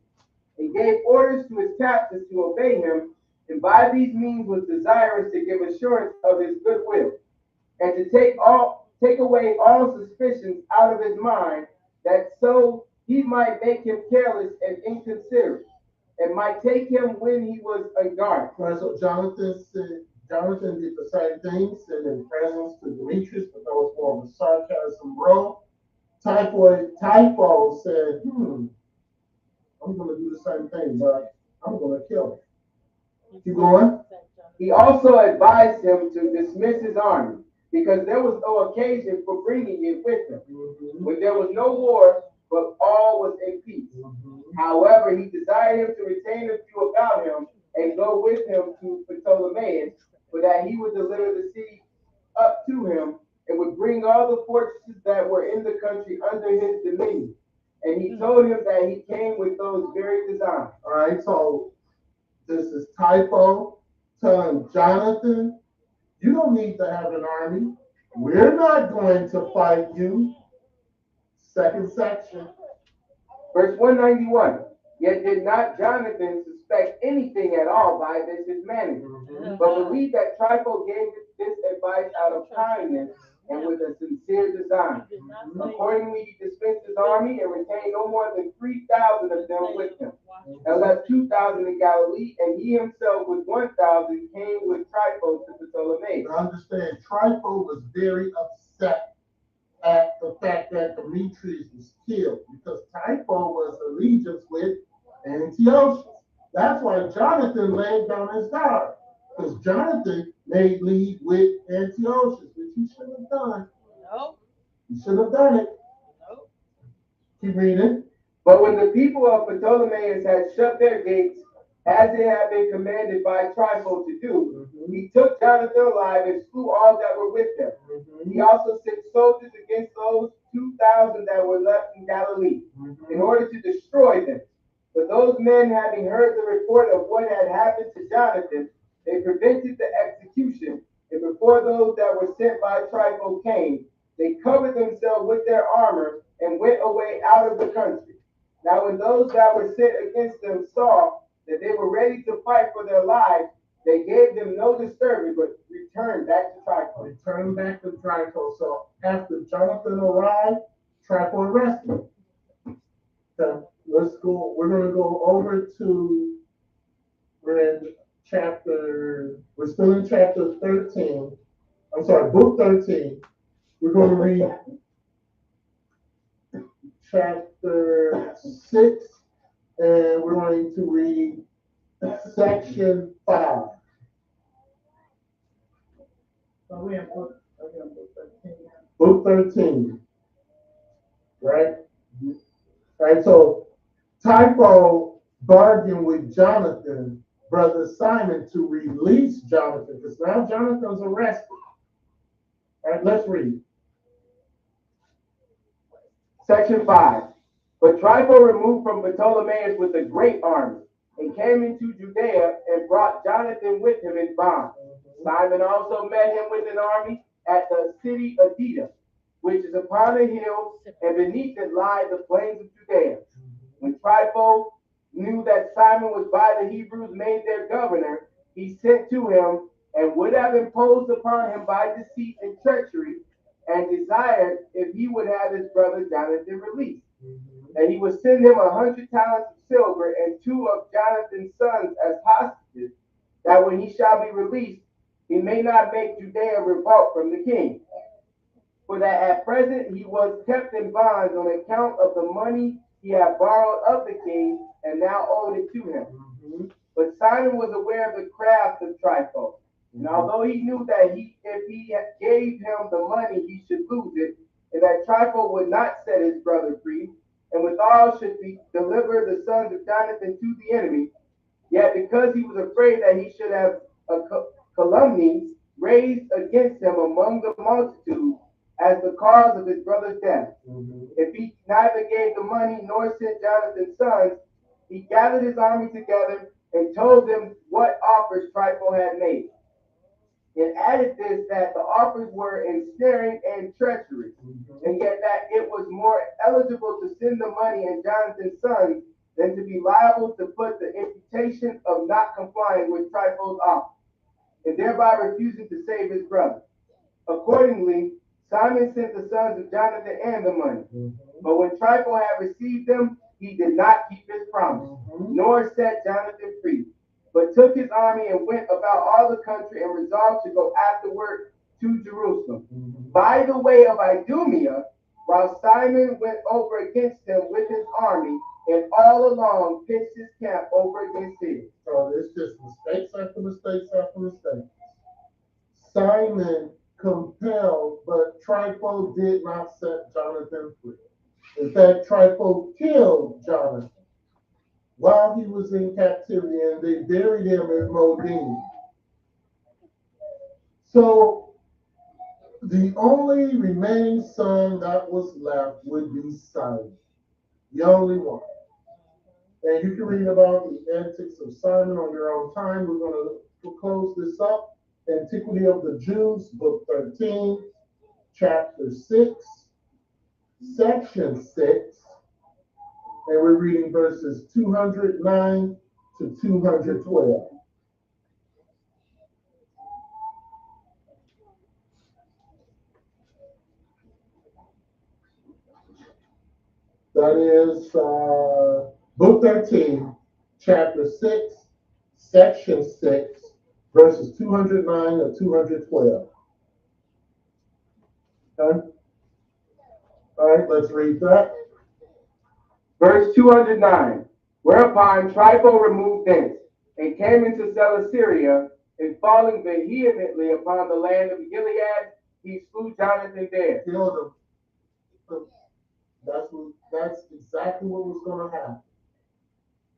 and gave orders to his captains to obey him, and by these means was desirous to give assurance of his goodwill, and to take away all suspicions out of his mind, that so he might make him careless and inconsiderate, and might take him when he was unguarded. Right, so Jonathan did the same thing, sending presents to Demetrius, but that was more of a sarcasm role. Typho said, I'm going to do the same thing, but I'm going to kill him. Keep going. He also advised him to dismiss his army, because there was no occasion for bringing it with him, when there was no war, but all was in peace. However, he desired him to retain a few about him and go with him to Ptolemais, for that he would deliver the city up to him, and and would bring all the fortresses that were in the country under his dominion. And he told him that he came with those very designs. All right, so this is Typho telling Jonathan, you don't need to have an army. We're not going to fight you. Second section. Verse 191. Yet did not Jonathan suspect anything at all by this his management, but believed that Trypho gave this advice out of kindness and with a sincere design. Accordingly, he dismissed his army and retained no more than 3,000 of them with him, and left 2,000 in Galilee, and he himself with 1,000 came with Trypho to Ptolemy. Understand, Trypho was very upset at the fact that Demetrius was killed because Typho was allegiance with Antiochus. That's why Jonathan laid down his guard, because Jonathan made league with Antiochus, which he should have done. Nope. He should have done it. Nope. Keep reading. But when the people of Ptolemy had shut their gates, as it had been commanded by Trypho to do, he took Jonathan alive and slew all that were with him. He also sent soldiers against those 2,000 that were left in Galilee, in order to destroy them. But those men, having heard the report of what had happened to Jonathan, they prevented the execution. And before those that were sent by Trypho came, they covered themselves with their armor and went away out of the country. Now when those that were sent against them saw that they were ready to fight for their lives, they gave them no disturbance, but returned back to Trypho. Return back to Trypho. So after Jonathan arrived, Trypho arrested him. Okay, let's go. We're going to go over to, we're still in chapter 13. I'm sorry, book 13. We're going to read chapter 6, and we're going to read section 5. So we're in book 13. Book 13. Right? Right, so Typho bargained with Jonathan, brother Simon, to release Jonathan, because now Jonathan's arrested. All right, let's read. Section 5. But Trypho removed from Ptolemais with a great army, and came into Judea, and brought Jonathan with him in bonds. Simon also met him with an army at the city of Judas, which is upon a hill, and beneath it lie the plains of Judea. When Trypho knew that Simon was by the Hebrews made their governor, he sent to him, and would have imposed upon him by deceit and treachery, and desired if he would have his brother Jonathan released. And he would send him 100 talents of silver and 2 of Jonathan's sons as hostages, that when he shall be released, he may not make Judea revolt from the king. For that at present he was kept in bonds on account of the money he had borrowed of the king, and now owed it to him. But Simon was aware of the craft of Trypho, and although he knew that if he gave him the money, he should lose it, and that Trypho would not set his brother free, and withal should deliver the sons of Jonathan to the enemy, yet because he was afraid that he should have a calumny raised against him among the multitude as the cause of his brother's death, if he neither gave the money nor sent Jonathan's sons, he gathered his army together and told them what offers Trypho had made, and added this, that the offers were ensnaring and treachery, and yet that it was more eligible to send the money and Jonathan's sons than to be liable to put the imputation of not complying with Trypho's offer, and thereby refusing to save his brother. Accordingly, Simon sent the sons of Jonathan and the money. But when Trypho had received them, he did not keep his promise, nor set Jonathan free, but took his army and went about all the country, and resolved to go afterward to Jerusalem by the way of Idumea, while Simon went over against him with his army, and all along pitched his camp over against his. So it's just mistakes after mistakes after mistakes. Simon compelled, but Trypho did not set Jonathan free. In fact, Trypho killed Jonathan while he was in captivity, and they buried him in Modin. So The only remaining son that was left would be Simon, the only one. And you can read about the antics of Simon on your own time. We're going to close this up. Antiquity of the Jews, book 13, chapter 6, section 6, and we're reading verses 209 to 212. That is book 13, chapter 6, section 6, verses 209 to 212. Okay? All right, let's read that. Verse 209. Whereupon Trypho removed thence, and came into Celesyria, and falling vehemently upon the land of Gilead, he slew Jonathan there. Killed him. That's exactly what was going to happen.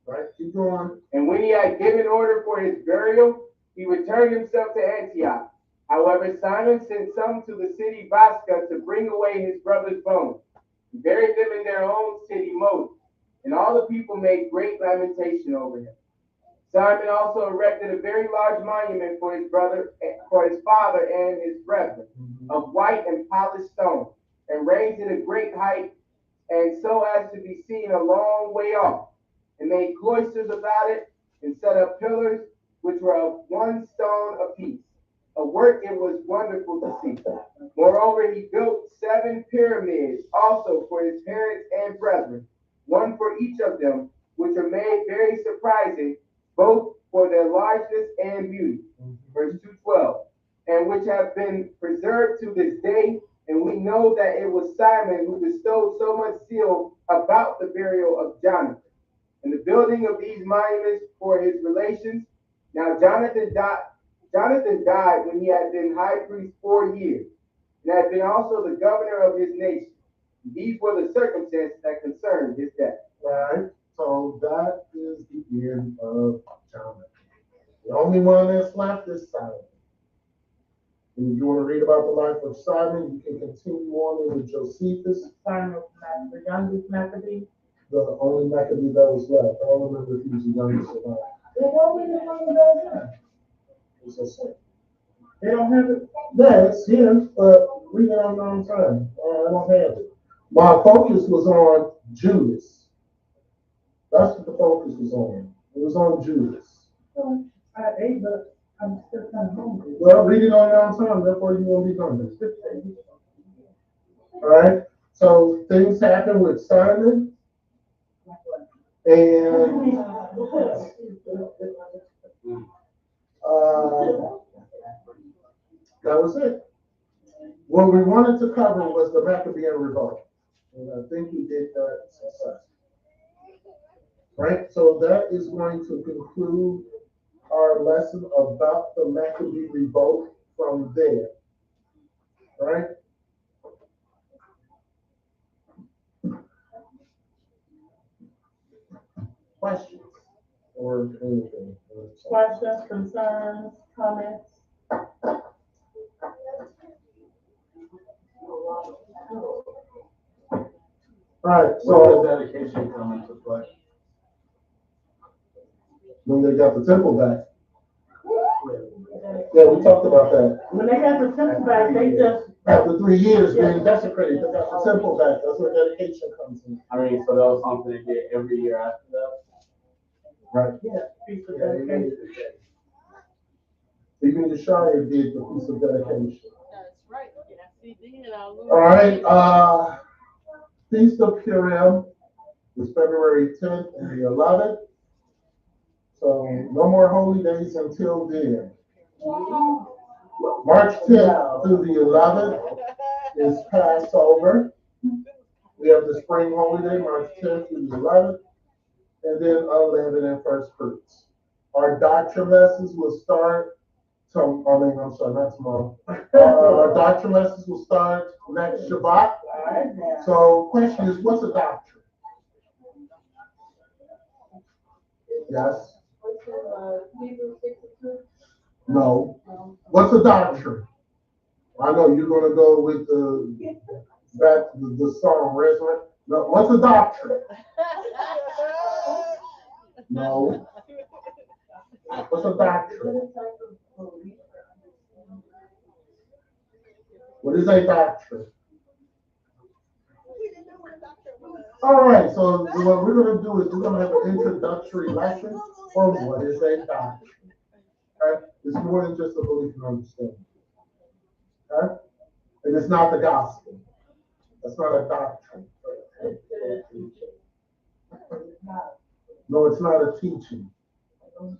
Right? Keep going. And when he had given order for his burial, he returned himself to Antioch. However, Simon sent some to the city Vasca to bring away his brother's bones, and buried them in their own city, Moses. And all the people made great lamentation over him. Simon also erected a very large monument for his brother, for his father and his brethren, of white and polished stone, and raised it a great height, and so as to be seen a long way off, and made cloisters about it, and set up pillars which were of one stone apiece. A work it was wonderful to see. Moreover, he built 7 pyramids also for his parents and brethren, one for each of them, which are made very surprising, both for their largeness and beauty. Verse 212. And which have been preserved to this day, and we know that it was Simon who bestowed so much zeal about the burial of Jonathan, and the building of these monuments for his relations. Now Jonathan died when he had been high priest 4 years, and had been also the governor of his nation. These were the circumstances that concerned his death. All right. So that is the end of Jonathan. The only one that's left is Simon. And if you want to read about the life of Simon, you can continue on with Josephus. Simon was the youngest Maccabee. The only Maccabee that was left. I don't remember if he was the youngest or not. Well, what we didn't bring that down? It's a sin. They don't have it. Yeah, it's here, but read it on your own time. I don't have it. My focus was on Judas. That's what the focus was on. It was on Judas. I ate, but I'm still kind of hungry. Well, read it on your own time, therefore you won't be hungry. All right. So things happen with Simon, and that was it. What we wanted to cover was the Maccabean revolt, and I think we did that successfully. Right. So that is going to conclude our lesson about the Maccabee revolt from there. Right. Questions or anything? Questions, concerns, comments? All right, So so dedication come into play? when they got the temple back. Yeah, we talked about that. When they got the temple back, they just, After 3 years being desecrated, they got the temple back. That's where dedication comes in. I mean, so that was something they did every year after that? Right. yeah, piece of dedication. Even the Shire did the piece of dedication. That's right. Yes, he did. All right. Feast of Purim is February 10th and the 11th. So no more holy days until then. March 10th through the 11th is Passover. We have the spring holiday, March 10th through the 11th, and then unleavened and first fruits. Our doctrine lessons will start not tomorrow. Our doctrine lessons will start next Shabbat. So question is, what's a doctrine? Yes? No. What's a doctrine? I know you're gonna go with the song resurrect. No, what's a doctrine? No. What's a doctrine? What is a doctrine? All right, so what we're going to do is we're going to have an introductory lesson on what is a doctrine. Okay? It's more than just a belief and understanding. Okay? And it's not the gospel. That's not a doctrine. No, it's not a teaching. All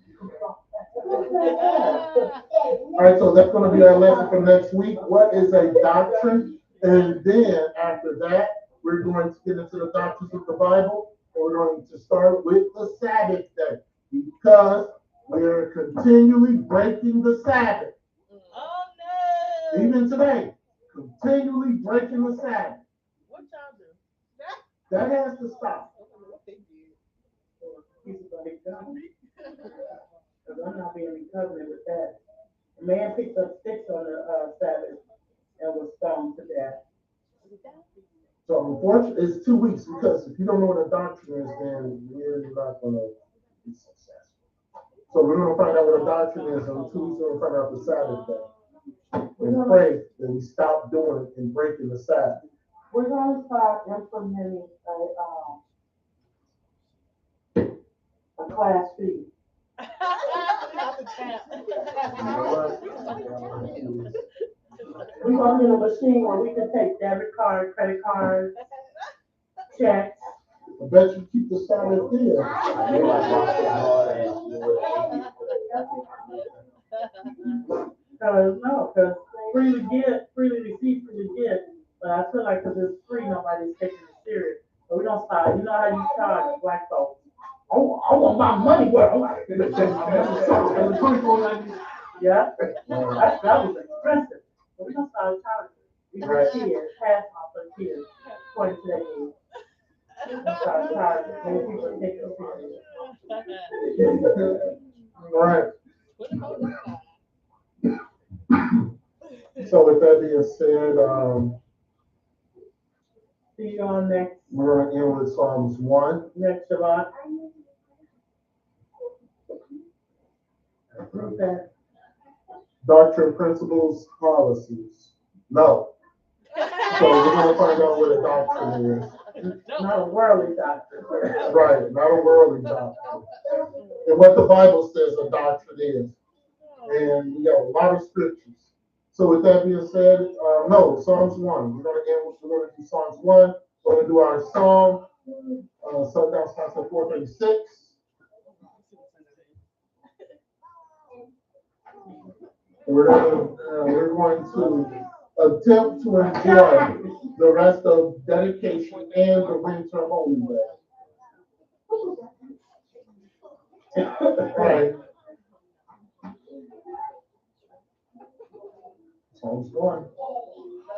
right, so that's going to be our lesson for next week. What is a doctrine? And then after that, we're going to get into the doctrines of the Bible. And we're going to start with the Sabbath day because we're continually breaking the Sabbath. Oh no! Even today, continually breaking the Sabbath. What y'all do? That has to stop. Because I'm not being in covenant with that. A man picked up sticks on the Sabbath and was stoned to death. So unfortunately, it's 2 weeks because if you don't know what a doctrine is, then you're not going to be successful. So we're going to find out what a doctrine is. And in 2 weeks, we're going to find out the Sabbath day. And pray that we stop doing and breaking the Sabbath. We're going to start implementing a class fee. We're going to get a machine where we can take debit cards, credit cards, checks. I bet you keep the Sabbath there. Because freely give, freely receive, freely give. But I feel like because it's free, nobody's taking it serious. But we don't start. You know how you charge black folks? I want my money worth. Yeah, that was expensive. But we don't start charging. We just kids, pass off for kids, according to their age. We start charging. Many people take it serious. All right. So with that being said, See you on next. we're going to end with Psalms 1. Next Shabbat. Okay. Doctrine, principles, policies. No. So we're going to find out what a doctrine is. Not a worldly doctrine. Right, not a worldly doctrine. And what the Bible says a doctrine is. And we got a lot of scriptures. So with that being said, Psalms 1. We're going to do Psalms 1. We're going to do our song. Sundown starts at 4:36. We're going to attempt to enjoy the rest of dedication and the winter holy day. Right. Psalms 1.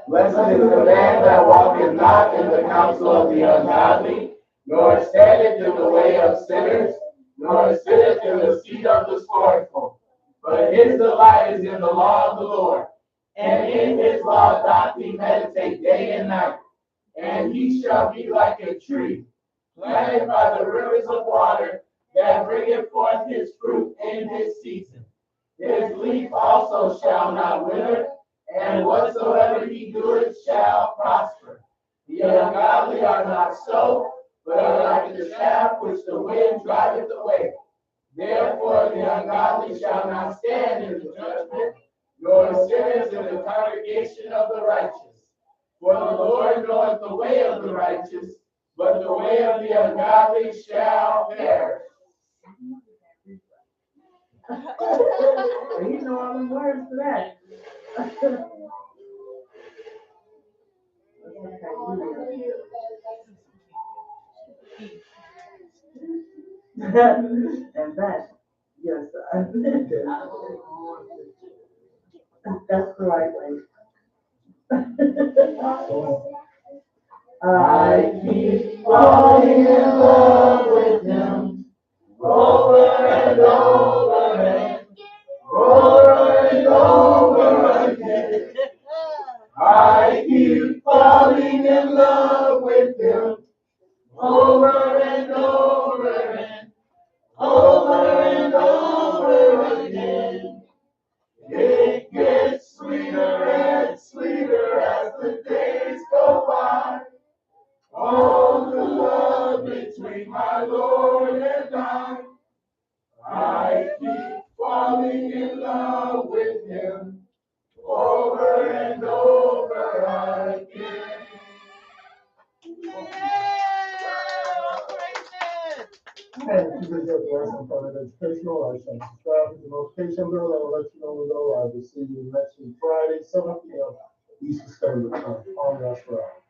Blessed is the man that walketh not in the counsel of the ungodly, nor standeth in the way of sinners, nor sitteth in the seat of the scornful. But his delight is in the law of the Lord, and in his law doth he meditate day and night. And he shall be like a tree planted by the rivers of water, that bringeth forth his fruit in his season. His leaf also shall not wither, and whatsoever he doeth shall prosper. The ungodly are not so, but are like the chaff which the wind driveth away. Therefore the ungodly shall not stand in the judgment, nor sinners in the congregation of the righteous. For the Lord knoweth the way of the righteous, but the way of the ungodly shall perish. You know all the words to that. And that, yes, that's the right way. I keep falling in love with him over and over and over and over again. It gets sweeter and sweeter as the days go by. Oh, the love between my Lord and I keep falling in love with him over and over again. And if you get the lesson from an educational, I shall subscribe to the notification bell. I will let you know when we go. I will see you next week, Friday, 7 p.m. Eastern Standard Time on Yashua.